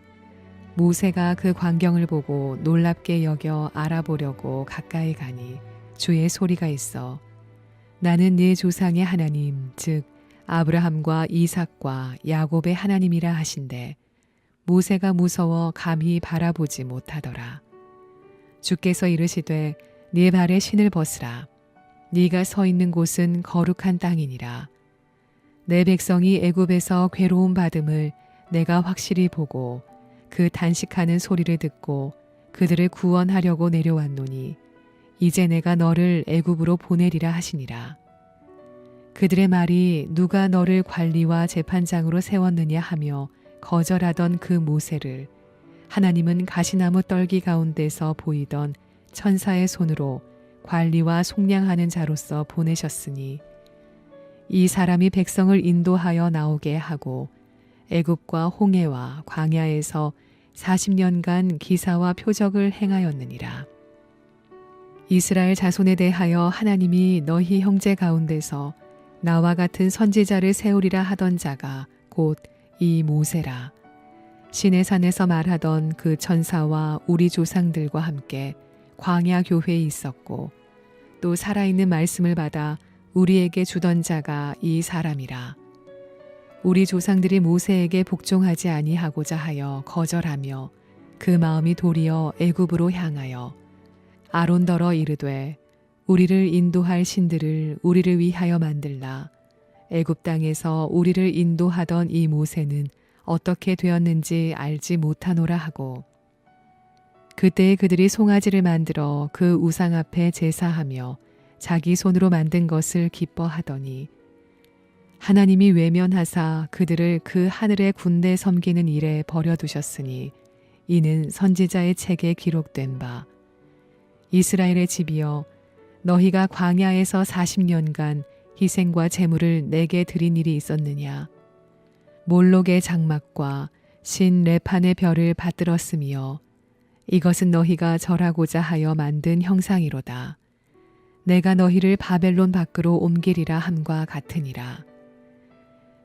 모세가 그 광경을 보고 놀랍게 여겨 알아보려고 가까이 가니 주의 소리가 있어 나는 네 조상의 하나님 즉 아브라함과 이삭과 야곱의 하나님이라 하신대 모세가 무서워 감히 바라보지 못하더라. 주께서 이르시되 네 발에 신을 벗으라. 네가 서 있는 곳은 거룩한 땅이니라. 내 백성이 애굽에서 괴로움 받음을 내가 확실히 보고 그 단식하는 소리를 듣고 그들을 구원하려고 내려왔노니 이제 내가 너를 애굽으로 보내리라 하시니라. 그들의 말이 누가 너를 관리와 재판장으로 세웠느냐 하며 거절하던 그 모세를 하나님은 가시나무 떨기 가운데서 보이던 천사의 손으로 관리와 속량하는 자로서 보내셨으니 이 사람이 백성을 인도하여 나오게 하고 애굽과 홍해와 광야에서 40년간 기사와 표적을 행하였느니라. 이스라엘 자손에 대하여 하나님이 너희 형제 가운데서 나와 같은 선지자를 세우리라 하던 자가 곧 이 모세라. 시내산에서 말하던 그 천사와 우리 조상들과 함께 광야 교회에 있었고 또 살아있는 말씀을 받아 우리에게 주던 자가 이 사람이라. 우리 조상들이 모세에게 복종하지 아니하고자 하여 거절하며 그 마음이 도리어 애굽으로 향하여 아론더러 이르되 우리를 인도할 신들을 우리를 위하여 만들라. 애굽 땅에서 우리를 인도하던 이 모세는 어떻게 되었는지 알지 못하노라 하고 그때 그들이 송아지를 만들어 그 우상 앞에 제사하며 자기 손으로 만든 것을 기뻐하더니 하나님이 외면하사 그들을 그 하늘의 군대 섬기는 일에 버려두셨으니 이는 선지자의 책에 기록된 바 이스라엘의 집이여 너희가 광야에서 40년간 희생과 제물을 내게 드린 일이 있었느냐. 몰록의 장막과 신 레판의 별을 받들었으며 이것은 너희가 절하고자 하여 만든 형상이로다. 내가 너희를 바벨론 밖으로 옮기리라 함과 같으니라.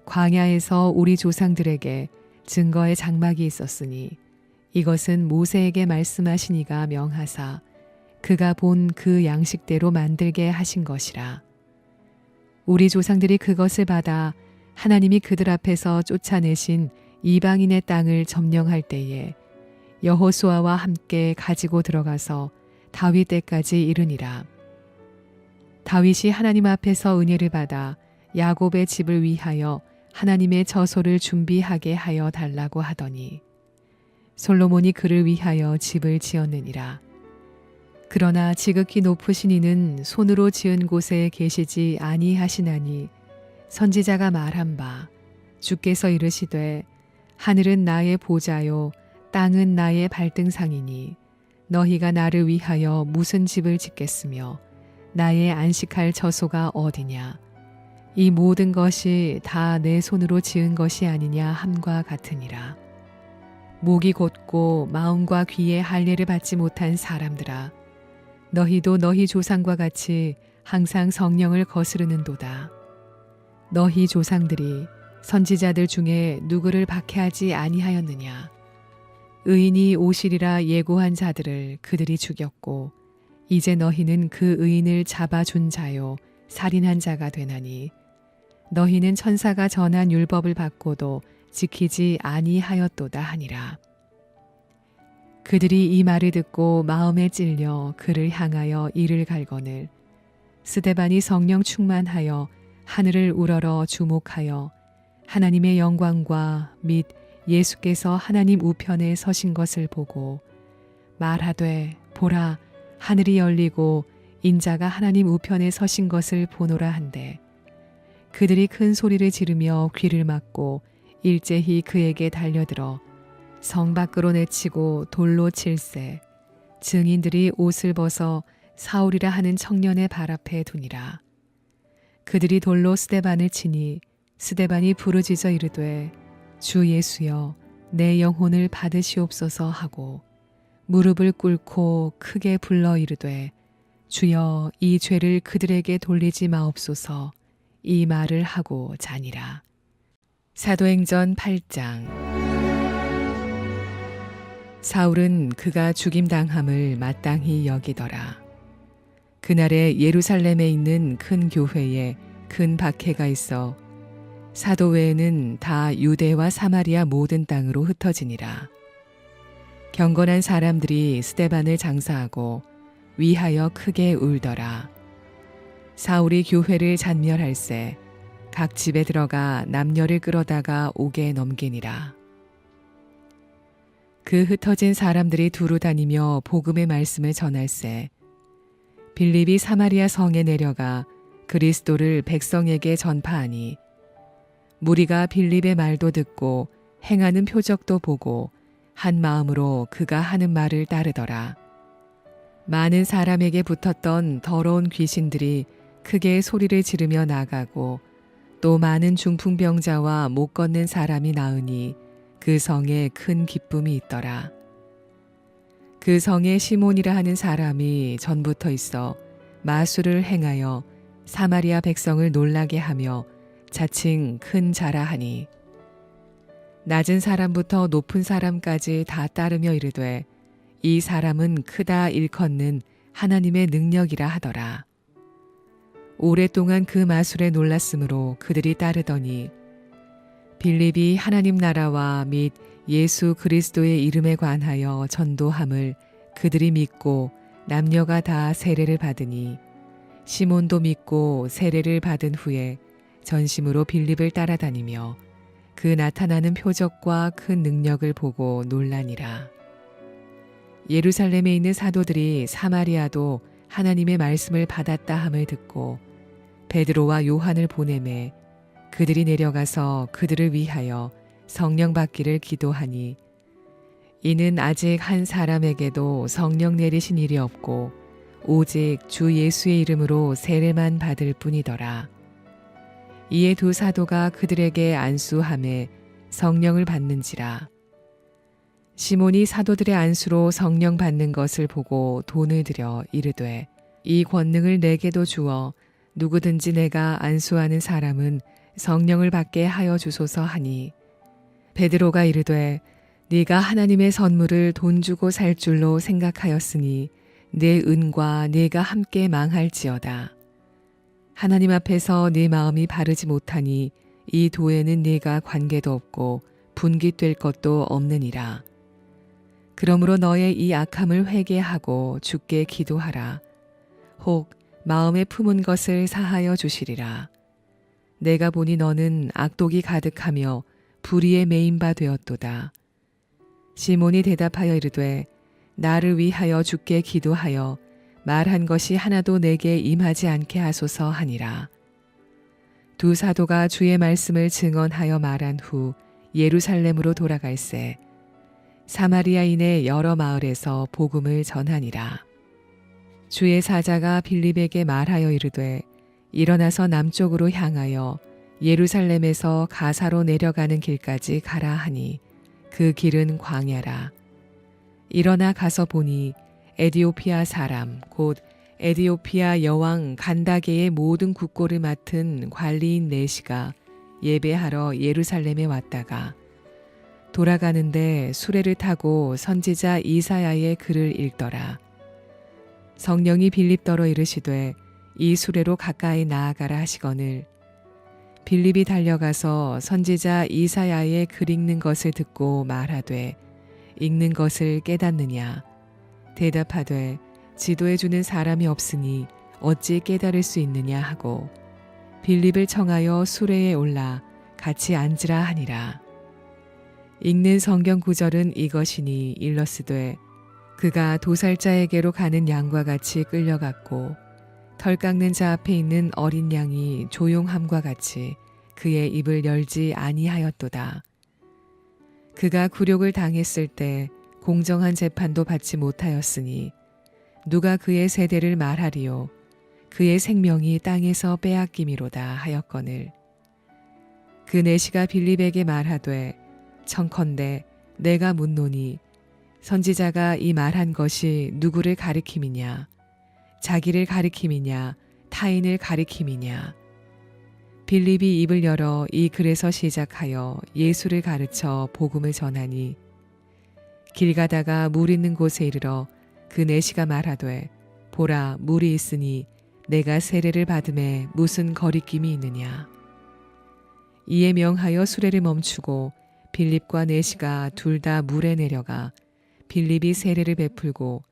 광야에서 우리 조상들에게 증거의 장막이 있었으니 이것은 모세에게 말씀하시니가 명하사 그가 본 그 양식대로 만들게 하신 것이라. 우리 조상들이 그것을 받아 하나님이 그들 앞에서 쫓아내신 이방인의 땅을 점령할 때에 여호수아와 함께 가지고 들어가서 다윗 때까지 이르니라. 다윗이 하나님 앞에서 은혜를 받아 야곱의 집을 위하여 하나님의 저소를 준비하게 하여 달라고 하더니 솔로몬이 그를 위하여 집을 지었느니라. 그러나 지극히 높으신 이는 손으로 지은 곳에 계시지 아니하시나니 선지자가 말한 바 주께서 이르시되 하늘은 나의 보좌요 땅은 나의 발등상이니 너희가 나를 위하여 무슨 집을 짓겠으며 나의 안식할 저소가 어디냐. 이 모든 것이 다 내 손으로 지은 것이 아니냐 함과 같으니라. 목이 곧고 마음과 귀에 할례를 받지 못한 사람들아 너희도 너희 조상과 같이 항상 성령을 거스르는도다. 너희 조상들이 선지자들 중에 누구를 박해하지 아니하였느냐. 의인이 오시리라 예고한 자들을 그들이 죽였고 이제 너희는 그 의인을 잡아준 자요 살인한 자가 되나니 너희는 천사가 전한 율법을 받고도 지키지 아니하였도다 하니라. 그들이 이 말을 듣고 마음에 찔려 그를 향하여 이를 갈거늘 스데반이 성령 충만하여 하늘을 우러러 주목하여 하나님의 영광과 및 예수께서 하나님 우편에 서신 것을 보고 말하되 보라 하늘이 열리고 인자가 하나님 우편에 서신 것을 보노라 한데 그들이 큰 소리를 지르며 귀를 막고 일제히 그에게 달려들어 성 밖으로 내치고 돌로 칠세 증인들이 옷을 벗어 사울이라 하는 청년의 발 앞에 두니라. 그들이 돌로 스데반을 치니 스데반이 부르짖어 이르되 주 예수여 내 영혼을 받으시옵소서 하고 무릎을 꿇고 크게 불러 이르되 주여 이 죄를 그들에게 돌리지 마옵소서 이 말을 하고 자니라. 사도행전 8장. 사울은 그가 죽임당함을 마땅히 여기더라. 그날에 예루살렘에 있는 큰 교회에 큰 박해가 있어 사도 외에는 다 유대와 사마리아 모든 땅으로 흩어지니라. 경건한 사람들이 스데반을 장사하고 위하여 크게 울더라. 사울이 교회를 잔멸할세 각 집에 들어가 남녀를 끌어다가 옥에 넘기니라. 그 흩어진 사람들이 두루 다니며 복음의 말씀을 전할세. 빌립이 사마리아 성에 내려가 그리스도를 백성에게 전파하니 무리가 빌립의 말도 듣고 행하는 표적도 보고 한 마음으로 그가 하는 말을 따르더라. 많은 사람에게 붙었던 더러운 귀신들이 크게 소리를 지르며 나가고 또 많은 중풍병자와 못 걷는 사람이 나으니 그 성에 큰 기쁨이 있더라. 그 성에 시몬이라 하는 사람이 전부터 있어 마술을 행하여 사마리아 백성을 놀라게 하며 자칭 큰 자라하니 낮은 사람부터 높은 사람까지 다 따르며 이르되 이 사람은 크다 일컫는 하나님의 능력이라 하더라. 오랫동안 그 마술에 놀랐으므로 그들이 따르더니 빌립이 하나님 나라와 및 예수 그리스도의 이름에 관하여 전도함을 그들이 믿고 남녀가 다 세례를 받으니 시몬도 믿고 세례를 받은 후에 전심으로 빌립을 따라다니며 그 나타나는 표적과 큰 능력을 보고 놀라니라. 예루살렘에 있는 사도들이 사마리아도 하나님의 말씀을 받았다 함을 듣고 베드로와 요한을 보내매 그들이 내려가서 그들을 위하여 성령 받기를 기도하니 이는 아직 한 사람에게도 성령 내리신 일이 없고 오직 주 예수의 이름으로 세례만 받을 뿐이더라. 이에 두 사도가 그들에게 안수하매 성령을 받는지라. 시몬이 사도들의 안수로 성령 받는 것을 보고 돈을 들여 이르되 이 권능을 내게도 주어 누구든지 내가 안수하는 사람은 성령을 받게 하여 주소서 하니 베드로가 이르되 네가 하나님의 선물을 돈 주고 살 줄로 생각하였으니 내 은과 네가 함께 망할지어다. 하나님 앞에서 네 마음이 바르지 못하니 이 도에는 네가 관계도 없고 분깃될 것도 없느니라. 그러므로 너의 이 악함을 회개하고 주께 기도하라. 혹 마음에 품은 것을 사하여 주시리라. 내가 보니 너는 악독이 가득하며 불의에 매인 바 되었도다. 시몬이 대답하여 이르되 나를 위하여 주께 기도하여 말한 것이 하나도 내게 임하지 않게 하소서 하니라. 두 사도가 주의 말씀을 증언하여 말한 후 예루살렘으로 돌아갈새 사마리아인의 여러 마을에서 복음을 전하니라. 주의 사자가 빌립에게 말하여 이르되 일어나서 남쪽으로 향하여 예루살렘에서 가사로 내려가는 길까지 가라 하니 그 길은 광야라. 일어나 가서 보니 에디오피아 사람 곧 에디오피아 여왕 간다게의 모든 국고를 맡은 관리인 네시가 예배하러 예루살렘에 왔다가 돌아가는데 수레를 타고 선지자 이사야의 글을 읽더라. 성령이 빌립더러 이르시되 이 수레로 가까이 나아가라 하시거늘 빌립이 달려가서 선지자 이사야의 글 읽는 것을 듣고 말하되 읽는 것을 깨닫느냐 대답하되 지도해 주는 사람이 없으니 어찌 깨달을 수 있느냐 하고 빌립을 청하여 수레에 올라 같이 앉으라 하니라. 읽는 성경 구절은 이것이니 일러스되 그가 도살자에게로 가는 양과 같이 끌려갔고 털 깎는 자 앞에 있는 어린 양이 조용함과 같이 그의 입을 열지 아니하였도다. 그가 굴욕을 당했을 때 공정한 재판도 받지 못하였으니 누가 그의 세대를 말하리요 그의 생명이 땅에서 빼앗김이로다 하였거늘 그 내시가 빌립에게 말하되 청컨대 내가 묻노니 선지자가 이 말한 것이 누구를 가리킴이냐 자기를 가리킴이냐 타인을 가리킴이냐 빌립이 입을 열어 이 글에서 시작하여 예수를 가르쳐 복음을 전하니 길 가다가 물 있는 곳에 이르러 그 내시가 말하되 보라 물이 있으니 내가 세례를 받음에 무슨 거리낌이 있느냐. 이에 명하여 수레를 멈추고 빌립과 내시가 둘 다 물에 내려가 빌립이 세례를 베풀고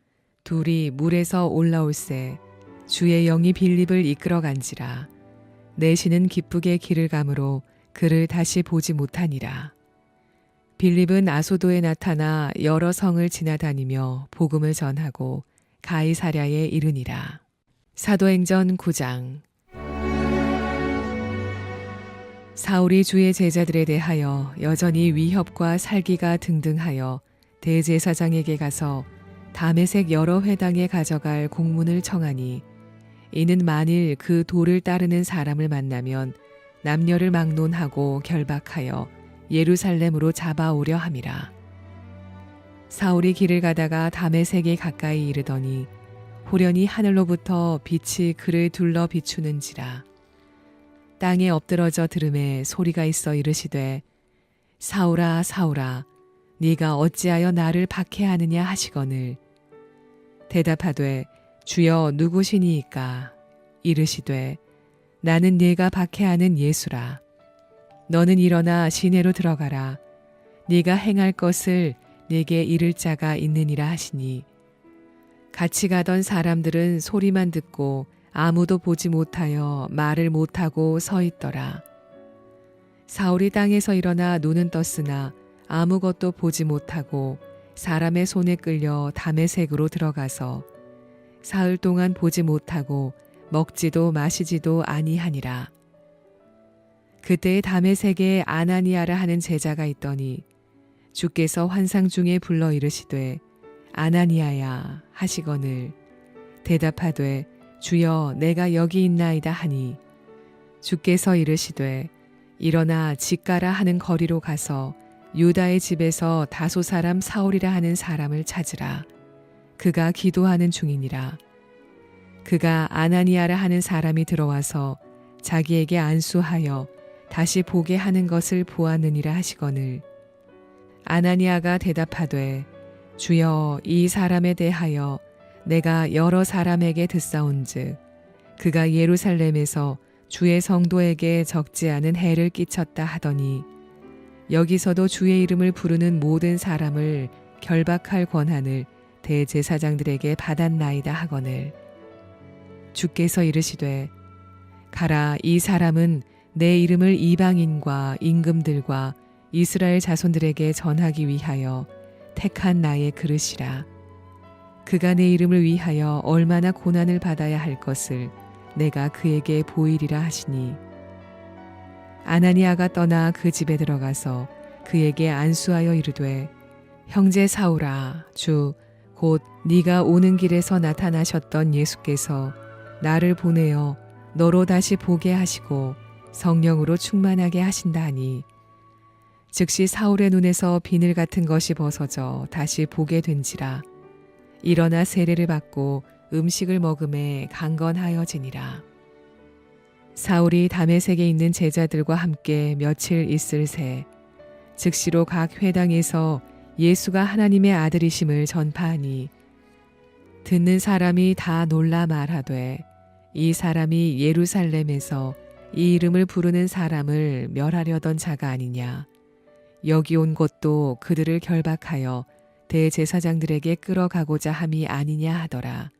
둘이 물에서 올라올새 주의 영이 빌립을 이끌어간지라. 내시는 기쁘게 길을 가므로 그를 다시 보지 못하니라. 빌립은 아소도에 나타나 여러 성을 지나다니며 복음을 전하고 가이사랴에 이르니라. 사도행전 9장. 사울이 주의 제자들에 대하여 여전히 위협과 살기가 등등하여 대제사장에게 가서 다메섹 여러 회당에 가져갈 공문을 청하니, 이는 만일 그 도를 따르는 사람을 만나면 남녀를 막론하고 결박하여 예루살렘으로 잡아오려 함이라. 사울이 길을 가다가 다메섹에 가까이 이르더니 호련히 하늘로부터 빛이 그를 둘러 비추는지라. 땅에 엎드러져 들음에 소리가 있어 이르시되, 사울아 사울아 네가 어찌하여 나를 박해하느냐 하시거늘. 대답하되, 주여 누구시니이까? 이르시되, 나는 네가 박해하는 예수라. 너는 일어나 시내로 들어가라. 네가 행할 것을 네게 이를 자가 있느니라 하시니, 같이 가던 사람들은 소리만 듣고 아무도 보지 못하여 말을 못하고 서 있더라. 사울이 땅에서 일어나 눈은 떴으나 아무것도 보지 못하고 사람의 손에 끌려 다메섹으로 들어가서 사흘 동안 보지 못하고 먹지도 마시지도 아니하니라. 그때에 다메섹에 아나니아라 하는 제자가 있더니 주께서 환상 중에 불러 이르시되, 아나니아야 하시거늘. 대답하되, 주여 내가 여기 있나이다 하니, 주께서 이르시되, 일어나 직가라 하는 거리로 가서 유다의 집에서 다소 사람 사울이라 하는 사람을 찾으라. 그가 기도하는 중이니라. 그가 아나니아라 하는 사람이 들어와서 자기에게 안수하여 다시 보게 하는 것을 보았느니라 하시거늘. 아나니아가 대답하되, 주여 이 사람에 대하여 내가 여러 사람에게 듣사온즉 그가 예루살렘에서 주의 성도에게 적지 않은 해를 끼쳤다 하더니, 여기서도 주의 이름을 부르는 모든 사람을 결박할 권한을 대제사장들에게 받았나이다 하거늘. 주께서 이르시되, 가라, 이 사람은 내 이름을 이방인과 임금들과 이스라엘 자손들에게 전하기 위하여 택한 나의 그릇이라. 그가 내 이름을 위하여 얼마나 고난을 받아야 할 것을 내가 그에게 보이리라 하시니, 아나니아가 떠나 그 집에 들어가서 그에게 안수하여 이르되, 형제 사울아, 주 곧 네가 오는 길에서 나타나셨던 예수께서 나를 보내어 너로 다시 보게 하시고 성령으로 충만하게 하신다 하니, 즉시 사울의 눈에서 비늘 같은 것이 벗어져 다시 보게 된지라. 일어나 세례를 받고 음식을 먹음에 강건하여지니라. 사울이 다메섹에 있는 제자들과 함께 며칠 있을 새 즉시로 각 회당에서 예수가 하나님의 아들이심을 전파하니, 듣는 사람이 다 놀라 말하되, 이 사람이 예루살렘에서 이 이름을 부르는 사람을 멸하려던 자가 아니냐. 여기 온 것도 그들을 결박하여 대제사장들에게 끌어가고자 함이 아니냐 하더라.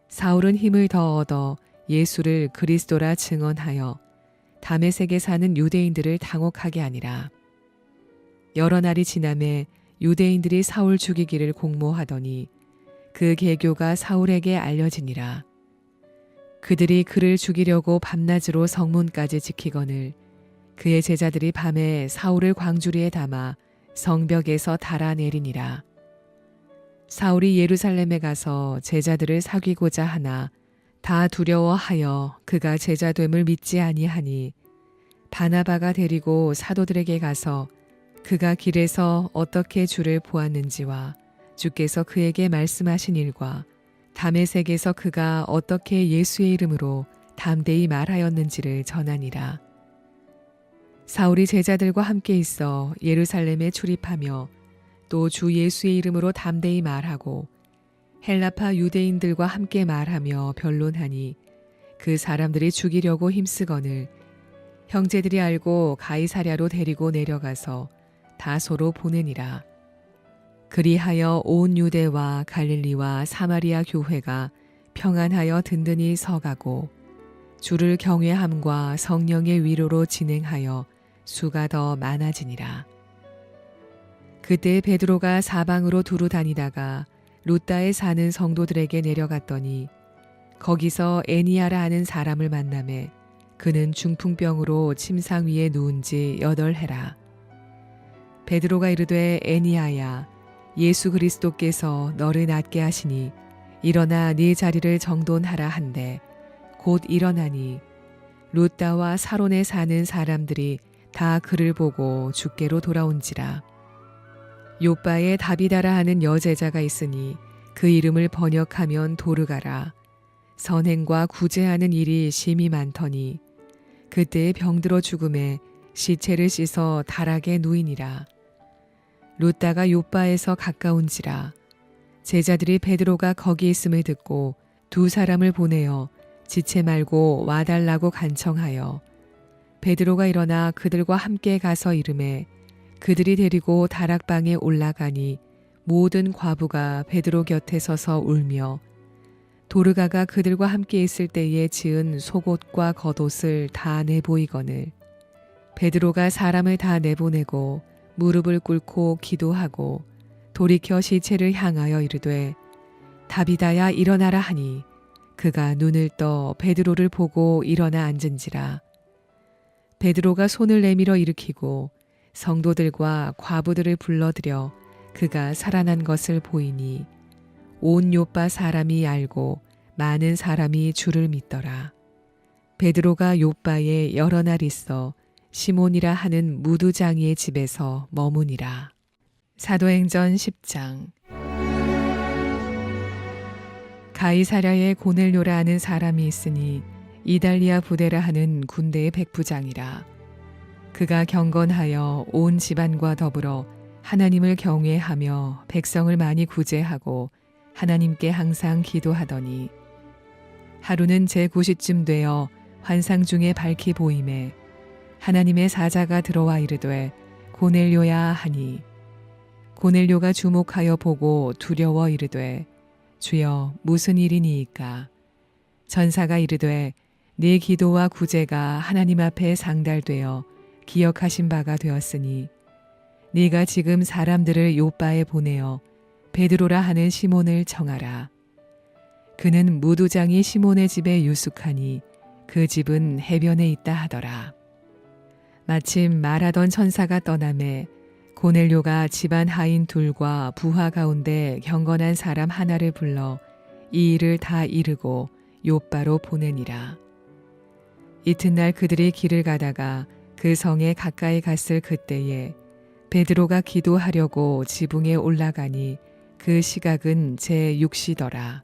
사울은 힘을 더 얻어 예수를 그리스도라 증언하여 다메섹에 사는 유대인들을 당혹하게 하니라. 여러 날이 지나매 유대인들이 사울 죽이기를 공모하더니 그 계교가 사울에게 알려지니라. 그들이 그를 죽이려고 밤낮으로 성문까지 지키거늘 그의 제자들이 밤에 사울을 광주리에 담아 성벽에서 달아내리니라. 사울이 예루살렘에 가서 제자들을 사귀고자 하나 다 두려워하여 그가 제자됨을 믿지 아니하니, 바나바가 데리고 사도들에게 가서 그가 길에서 어떻게 주를 보았는지와 주께서 그에게 말씀하신 일과 다메섹에서 그가 어떻게 예수의 이름으로 담대히 말하였는지를 전하니라. 사울이 제자들과 함께 있어 예루살렘에 출입하며 또 주 예수의 이름으로 담대히 말하고 헬라파 유대인들과 함께 말하며 변론하니, 그 사람들이 죽이려고 힘쓰거늘 형제들이 알고 가이사랴로 데리고 내려가서 다소로 보내니라. 그리하여 온 유대와 갈릴리와 사마리아 교회가 평안하여 든든히 서가고 주를 경외함과 성령의 위로로 진행하여 수가 더 많아지니라. 그때 베드로가 사방으로 두루 다니다가 루다에 사는 성도들에게 내려갔더니 거기서 애니야라 하는 사람을 만나매 그는 중풍병으로 침상 위에 누운 지 8해라. 베드로가 이르되 애니야야 예수 그리스도께서 너를 낫게 하시니 일어나 네 자리를 정돈하라 한데 곧 일어나니 루다와 사론에 사는 사람들이 다 그를 보고 주께로 돌아온지라. 요바에 다비다라 하는 여제자가 있으니 그 이름을 번역하면 도르가라. 선행과 구제하는 일이 심히 많더니 그때에 병들어 죽음에 시체를 씻어 다락에 누이니라. 루다가 요바에서 가까운지라. 제자들이 베드로가 거기 있음을 듣고 2 사람을 보내어 지체 말고 와달라고 간청하여 베드로가 일어나 그들과 함께 가서 이르매 그들이 데리고 다락방에 올라가니 모든 과부가 베드로 곁에 서서 울며 도르가가 그들과 함께 있을 때에 지은 속옷과 겉옷을 다 내보이거늘 베드로가 사람을 다 내보내고 무릎을 꿇고 기도하고 돌이켜 시체를 향하여 이르되 다비다야 일어나라 하니 그가 눈을 떠 베드로를 보고 일어나 앉은지라. 베드로가 손을 내밀어 일으키고 성도들과 과부들을 불러들여 그가 살아난 것을 보이니 온 요빠 사람이 알고 많은 사람이 주를 믿더라. 베드로가 요빠에 여러 날 있어 시몬이라 하는 무두장이의 집에서 머무니라. 사도행전 10장. 가이사랴에 고넬료라 하는 사람이 있으니 이달리아 부대라 하는 군대의 백부장이라. 그가 경건하여 온 집안과 더불어 하나님을 경외하며 백성을 많이 구제하고 하나님께 항상 기도하더니 하루는 제9시쯤 되어 환상 중에 밝히 보임에 하나님의 사자가 들어와 이르되 고넬료야 하니 고넬료가 주목하여 보고 두려워 이르되 주여 무슨 일이니이까. 전사가 이르되 네 기도와 구제가 하나님 앞에 상달되어 기억하신 바가 되었으니 네가 지금 사람들을 요바에 보내어 베드로라 하는 시몬을 청하라. 그는 무두장이 시몬의 집에 유숙하니 그 집은 해변에 있다 하더라. 마침 말하던 천사가 떠나매 고넬료가 집안 하인 2과 부하 가운데 경건한 사람 하나를 불러 이 일을 다 이르고 요바로 보내니라. 이튿날 그들이 길을 가다가 그 성에 가까이 갔을 그때에 베드로가 기도하려고 지붕에 올라가니 그 시각은 제6시더라.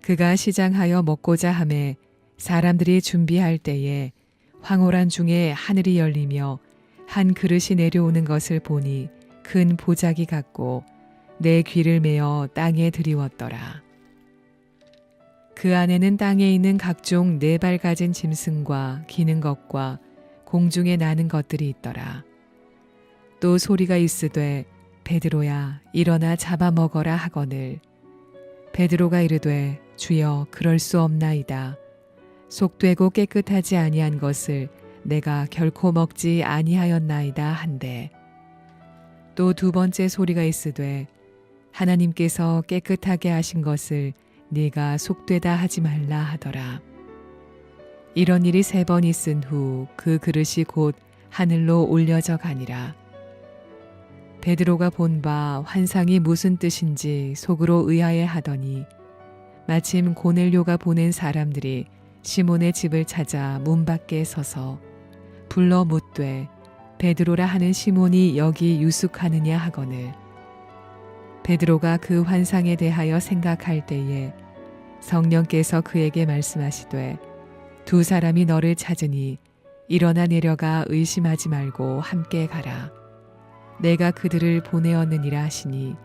그가 시장하여 먹고자 하매 사람들이 준비할 때에 황홀한 중에 하늘이 열리며 한 그릇이 내려오는 것을 보니 큰 보자기 같고 내 귀를 메어 땅에 들이웠더라. 그 안에는 땅에 있는 각종 4발 가진 짐승과 기는 것과 공중에 나는 것들이 있더라. 또 소리가 있으되 베드로야 일어나 잡아먹어라 하거늘 베드로가 이르되 주여 그럴 수 없나이다. 속되고 깨끗하지 아니한 것을 내가 결코 먹지 아니하였나이다 한데 또 2번째 소리가 있으되 하나님께서 깨끗하게 하신 것을 네가 속되다 하지 말라 하더라. 이런 일이 3번 있은 후 그 그릇이 곧 하늘로 올려져 가니라. 베드로가 본 바 환상이 무슨 뜻인지 속으로 의아해 하더니 마침 고넬료가 보낸 사람들이 시몬의 집을 찾아 문 밖에 서서 불러 묻되 베드로라 하는 시몬이 여기 유숙하느냐 하거늘 베드로가 그 환상에 대하여 생각할 때에 성령께서 그에게 말씀하시되 2 사람이 너를 찾으니 일어나 내려가 의심하지 말고 함께 가라. 내가 그들을 보내었느니라 하시니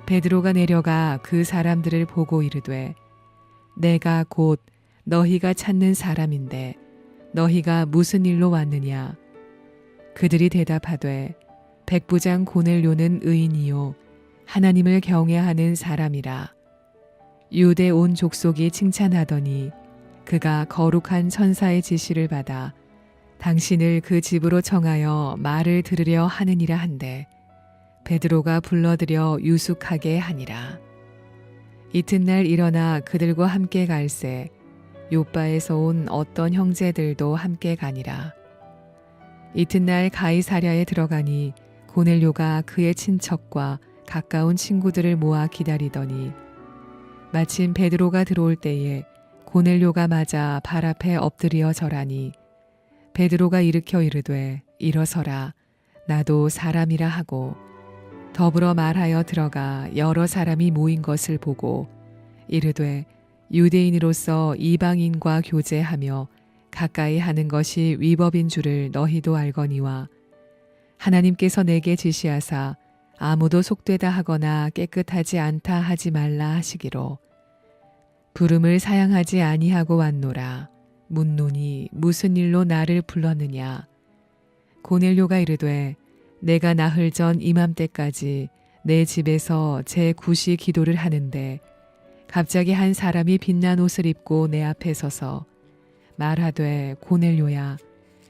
베드로가 내려가 그 사람들을 보고 이르되 내가 곧 너희가 찾는 사람인데 너희가 무슨 일로 왔느냐. 그들이 대답하되 백부장 고넬료는 의인이요 하나님을 경외하는 사람이라. 유대 온 족속이 칭찬하더니 그가 거룩한 천사의 지시를 받아 당신을 그 집으로 청하여 말을 들으려 하느니라 한데 베드로가 불러들여 유숙하게 하니라. 이튿날 일어나 그들과 함께 갈새 요바에서 온 어떤 형제들도 함께 가니라. 이튿날 가이사랴에 들어가니 고넬료가 그의 친척과 가까운 친구들을 모아 기다리더니 마침 베드로가 들어올 때에 고넬료가 맞아 발 앞에 엎드려 절하니 베드로가 일으켜 이르되 일어서라 나도 사람이라 하고 더불어 말하여 들어가 여러 사람이 모인 것을 보고 이르되 유대인으로서 이방인과 교제하며 가까이 하는 것이 위법인 줄을 너희도 알거니와 하나님께서 내게 지시하사 아무도 속되다 하거나 깨끗하지 않다 하지 말라 하시기로 부름을 사양하지 아니하고 왔노라. 묻노니 무슨 일로 나를 불렀느냐. 고넬료가 이르되 내가 나흘 전 이맘때까지 내 집에서 제 구시 기도를 하는데 갑자기 한 사람이 빛난 옷을 입고 내 앞에 서서 말하되 고넬료야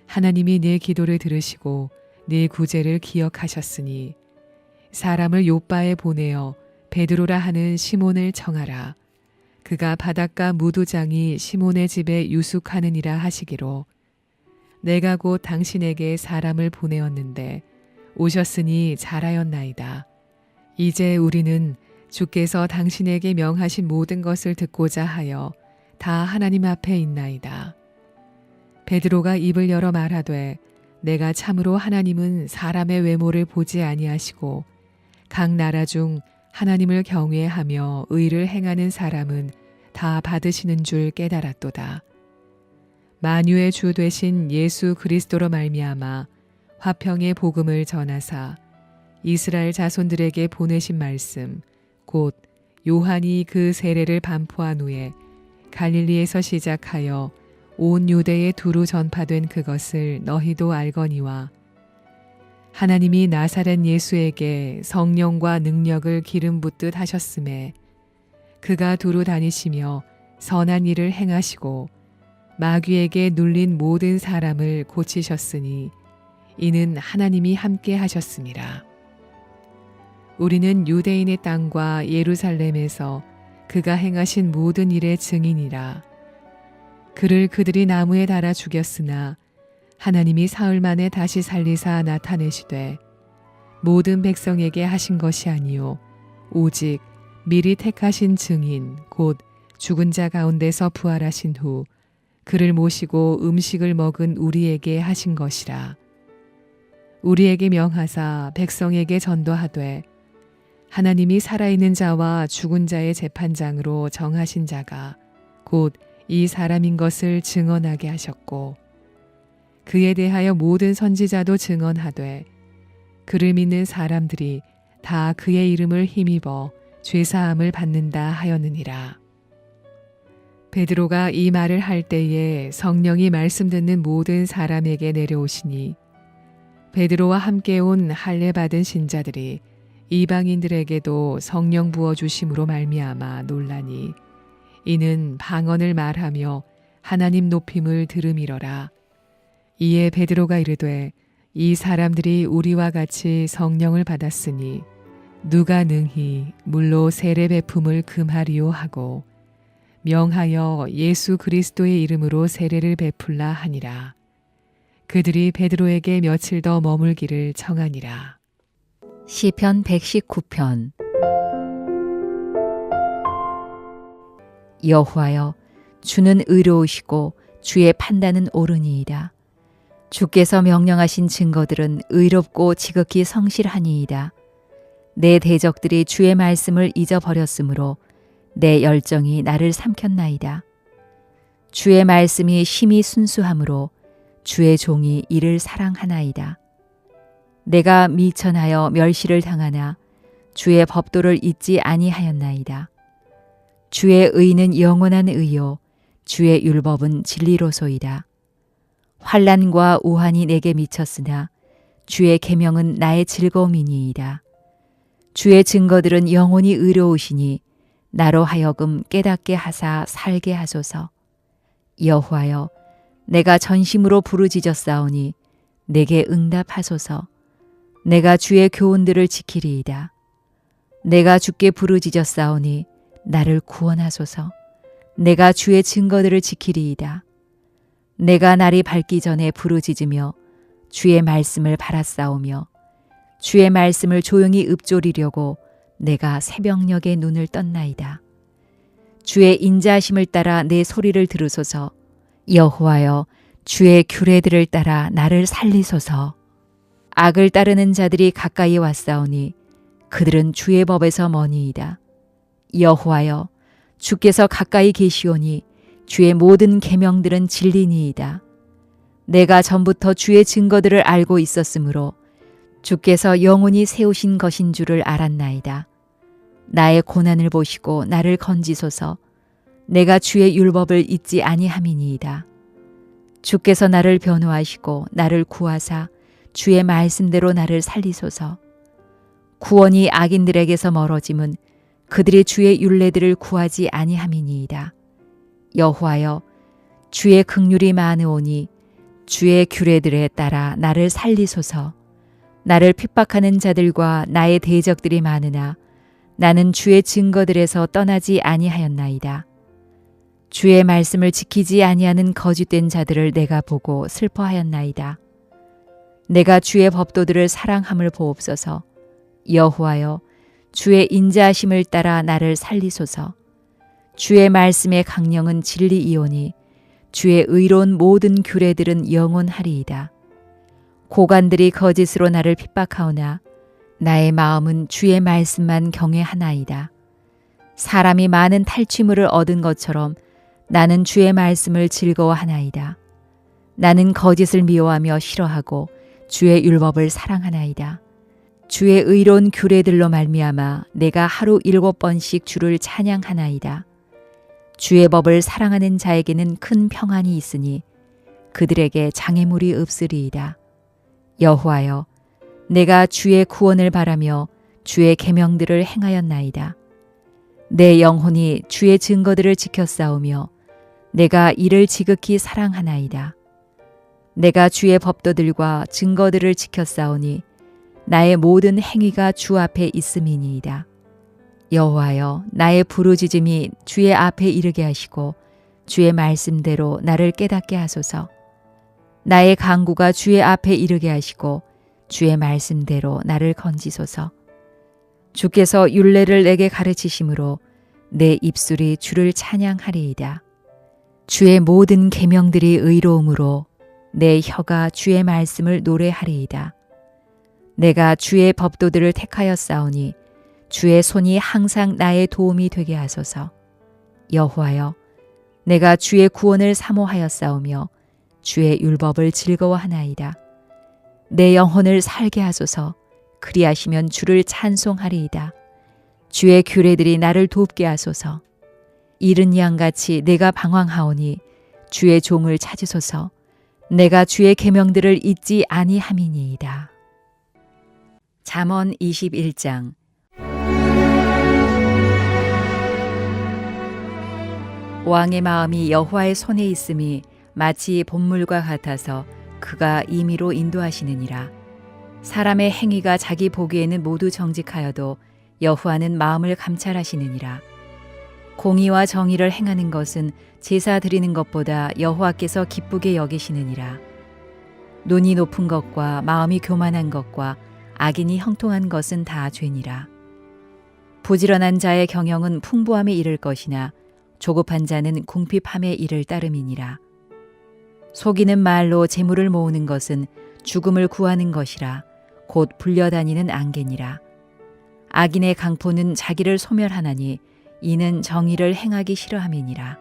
하나님이 네 기도를 들으시고 네 구제를 기억하셨으니 사람을 요바에 보내어 베드로라 하는 시몬을 청하라. 그가 바닷가 무두장이 시몬의 집에 유숙하느니라 하시기로 내가 곧 당신에게 사람을 보내었는데 오셨으니 잘하였나이다. 이제 우리는 주께서 당신에게 명하신 모든 것을 듣고자 하여 다 하나님 앞에 있나이다. 베드로가 입을 열어 말하되 내가 참으로 하나님은 사람의 외모를 보지 아니하시고 각 나라 중 하나님을 경외하며 의를 행하는 사람은 다 받으시는 줄 깨달았도다. 만유의 주 되신 예수 그리스도로 말미암아 화평의 복음을 전하사 이스라엘 자손들에게 보내신 말씀 곧 요한이 그 세례를 반포한 후에 갈릴리에서 시작하여 온 유대에 두루 전파된 그것을 너희도 알거니와 하나님이 나사렛 예수에게 성령과 능력을 기름 붓듯 하셨음에 그가 두루 다니시며 선한 일을 행하시고 마귀에게 눌린 모든 사람을 고치셨으니 이는 하나님이 함께 하셨습니다. 우리는 유대인의 땅과 예루살렘에서 그가 행하신 모든 일의 증인이라. 그를 그들이 나무에 달아 죽였으나 하나님이 사흘 만에 다시 살리사 나타내시되 모든 백성에게 하신 것이 아니요 오직 미리 택하신 증인 곧 죽은 자 가운데서 부활하신 후 그를 모시고 음식을 먹은 우리에게 하신 것이라. 우리에게 명하사 백성에게 전도하되 하나님이 살아있는 자와 죽은 자의 재판장으로 정하신 자가 곧 이 사람인 것을 증언하게 하셨고 그에 대하여 모든 선지자도 증언하되 그를 믿는 사람들이 다 그의 이름을 힘입어 죄사함을 받는다 하였느니라. 베드로가 이 말을 할 때에 성령이 말씀 듣는 모든 사람에게 내려오시니 베드로와 함께 온 할례 받은 신자들이 이방인들에게도 성령 부어 주심으로 말미암아 놀라니 이는 방언을 말하며 하나님 높임을 들음이러라. 이에 베드로가 이르되 이 사람들이 우리와 같이 성령을 받았으니 누가 능히 물로 세례 베품을 금하리요 하고 명하여 예수 그리스도의 이름으로 세례를 베풀라 하니라. 그들이 베드로에게 며칠 더 머물기를 청하니라. 시편 119편. 여호와여, 주는 의로우시고 주의 판단은 옳으니이다. 주께서 명령하신 증거들은 의롭고 지극히 성실하니이다. 내 대적들이 주의 말씀을 잊어버렸으므로 내 열정이 나를 삼켰나이다. 주의 말씀이 심히 순수하므로 주의 종이 이를 사랑하나이다. 내가 미천하여 멸시를 당하나 주의 법도를 잊지 아니하였나이다. 주의 의는 영원한 의요 주의 율법은 진리로소이다. 환난과 우환이 내게 미쳤으나 주의 계명은 나의 즐거움이니이다. 주의 증거들은 영원히 의로우시니 나로 하여금 깨닫게 하사 살게 하소서. 여호와여, 내가 전심으로 부르짖었사오니 내게 응답하소서. 내가 주의 교훈들을 지키리이다. 내가 주께 부르짖었사오니 나를 구원하소서. 내가 주의 증거들을 지키리이다. 내가 날이 밝기 전에 부르짖으며 주의 말씀을 바랐사오며 주의 말씀을 조용히 읊조리려고 내가 새벽녘에 눈을 떴나이다. 주의 인자하심을 따라 내 소리를 들으소서. 여호와여, 주의 규례들을 따라 나를 살리소서. 악을 따르는 자들이 가까이 왔사오니 그들은 주의 법에서 머니이다. 여호와여, 주께서 가까이 계시오니 주의 모든 계명들은 진리니이다. 내가 전부터 주의 증거들을 알고 있었으므로 주께서 영원히 세우신 것인 줄을 알았나이다. 나의 고난을 보시고 나를 건지소서. 내가 주의 율법을 잊지 아니함이니이다. 주께서 나를 변호하시고 나를 구하사 주의 말씀대로 나를 살리소서. 구원이 악인들에게서 멀어짐은 그들이 주의 율례들을 구하지 아니함이니이다. 여호와여, 주의 긍휼이 많으오니 주의 규례들에 따라 나를 살리소서. 나를 핍박하는 자들과 나의 대적들이 많으나 나는 주의 증거들에서 떠나지 아니하였나이다. 주의 말씀을 지키지 아니하는 거짓된 자들을 내가 보고 슬퍼하였나이다. 내가 주의 법도들을 사랑함을 보옵소서. 여호와여, 주의 인자하심을 따라 나를 살리소서. 주의 말씀의 강령은 진리이오니 주의 의로운 모든 규례들은 영원하리이다. 고관들이 거짓으로 나를 핍박하오나 나의 마음은 주의 말씀만 경외하나이다. 사람이 많은 탈취물을 얻은 것처럼 나는 주의 말씀을 즐거워하나이다. 나는 거짓을 미워하며 싫어하고 주의 율법을 사랑하나이다. 주의 의로운 규례들로 말미암아 내가 하루 7번씩 주를 찬양하나이다. 주의 법을 사랑하는 자에게는 큰 평안이 있으니 그들에게 장애물이 없으리이다. 여호와여, 내가 주의 구원을 바라며 주의 계명들을 행하였나이다. 내 영혼이 주의 증거들을 지켰사오며 내가 이를 지극히 사랑하나이다. 내가 주의 법도들과 증거들을 지켰사오니 나의 모든 행위가 주 앞에 있음이니이다. 여호와여, 나의 부르짖음이 주의 앞에 이르게 하시고 주의 말씀대로 나를 깨닫게 하소서. 나의 간구가 주의 앞에 이르게 하시고 주의 말씀대로 나를 건지소서. 주께서 율례를 내게 가르치심으로 내 입술이 주를 찬양하리이다. 주의 모든 계명들이 의로움으로 내 혀가 주의 말씀을 노래하리이다. 내가 주의 법도들을 택하였사오니 주의 손이 항상 나의 도움이 되게 하소서. 여호와여, 내가 주의 구원을 사모하였사오며 주의 율법을 즐거워하나이다. 내 영혼을 살게 하소서. 그리하시면 주를 찬송하리이다. 주의 규례들이 나를 돕게 하소서. 이른 양같이 내가 방황하오니 주의 종을 찾으소서. 내가 주의 계명들을 잊지 아니함이니이다. 잠언 21장. 왕의 마음이 여호와의 손에 있음이 마치 봇물과 같아서 그가 임의로 인도하시느니라. 사람의 행위가 자기 보기에는 모두 정직하여도 여호와는 마음을 감찰하시느니라. 공의와 정의를 행하는 것은 제사 드리는 것보다 여호와께서 기쁘게 여기시느니라. 눈이 높은 것과 마음이 교만한 것과 악인이 형통한 것은 다 죄니라. 부지런한 자의 경영은 풍부함에 이를 것이나 조급한 자는 궁핍함에 이를 따름이니라. 속이는 말로 재물을 모으는 것은 죽음을 구하는 것이라 곧 불려다니는 안개니라. 악인의 강포는 자기를 소멸하나니 이는 정의를 행하기 싫어함이니라.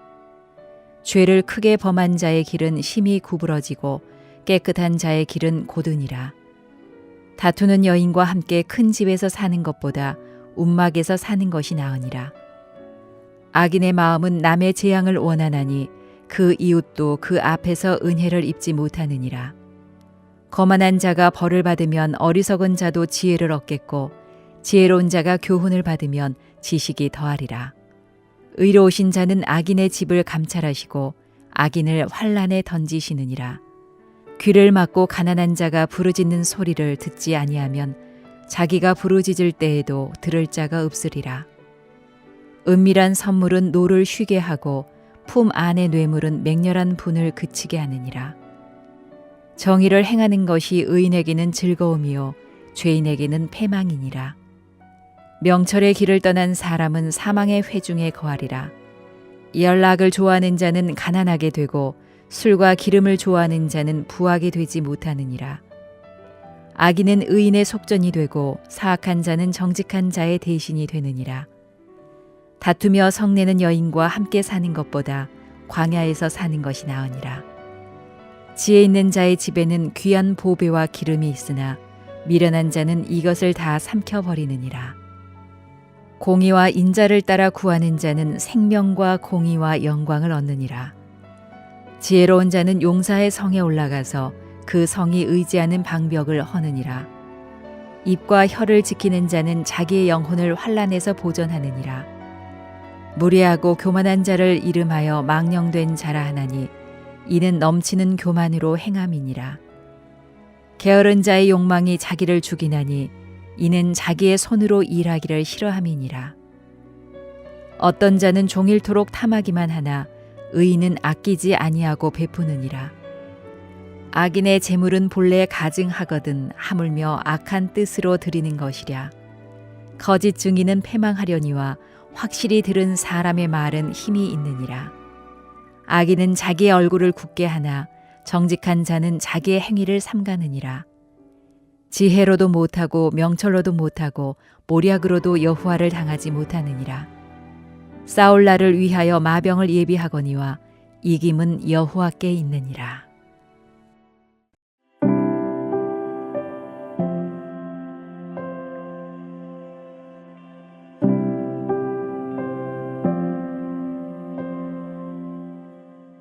죄를 크게 범한 자의 길은 심히 구부러지고 깨끗한 자의 길은 고드니라. 다투는 여인과 함께 큰 집에서 사는 것보다 움막에서 사는 것이 나으니라. 악인의 마음은 남의 재앙을 원하나니 그 이웃도 그 앞에서 은혜를 입지 못하느니라. 거만한 자가 벌을 받으면 어리석은 자도 지혜를 얻겠고 지혜로운 자가 교훈을 받으면 지식이 더하리라. 의로우신 자는 악인의 집을 감찰하시고 악인을 환란에 던지시느니라. 귀를 막고 가난한 자가 부르짖는 소리를 듣지 아니하면 자기가 부르짖을 때에도 들을 자가 없으리라. 은밀한 선물은 노를 쉬게 하고 품 안의 뇌물은 맹렬한 분을 그치게 하느니라. 정의를 행하는 것이 의인에게는 즐거움이요 죄인에게는 패망이니라. 명철의 길을 떠난 사람은 사망의 회중에 거하리라. 연락을 좋아하는 자는 가난하게 되고 술과 기름을 좋아하는 자는 부하게 되지 못하느니라. 악인은 의인의 속전이 되고 사악한 자는 정직한 자의 대신이 되느니라. 다투며 성내는 여인과 함께 사는 것보다 광야에서 사는 것이 나으니라. 지혜 있는 자의 집에는 귀한 보배와 기름이 있으나 미련한 자는 이것을 다 삼켜버리느니라. 공의와 인자를 따라 구하는 자는 생명과 공의와 영광을 얻느니라. 지혜로운 자는 용사의 성에 올라가서 그 성이 의지하는 방벽을 허느니라. 입과 혀를 지키는 자는 자기의 영혼을 환난에서 보전하느니라. 무례하고 교만한 자를 이름하여 망령된 자라 하나니 이는 넘치는 교만으로 행함이니라. 게으른 자의 욕망이 자기를 죽이나니 이는 자기의 손으로 일하기를 싫어함이니라. 어떤 자는 종일토록 탐하기만 하나 의인은 아끼지 아니하고 베푸느니라. 악인의 재물은 본래 가증하거든 하물며 악한 뜻으로 드리는 것이랴. 거짓 증인은 패망하려니와 확실히 들은 사람의 말은 힘이 있느니라. 악인은 자기의 얼굴을 굳게 하나 정직한 자는 자기의 행위를 삼가느니라. 지혜로도 못하고 명철로도 못하고 모략으로도 여호와를 당하지 못하느니라. 싸울 날을 위하여 마병을 예비하거니와 이김은 여호와께 있느니라.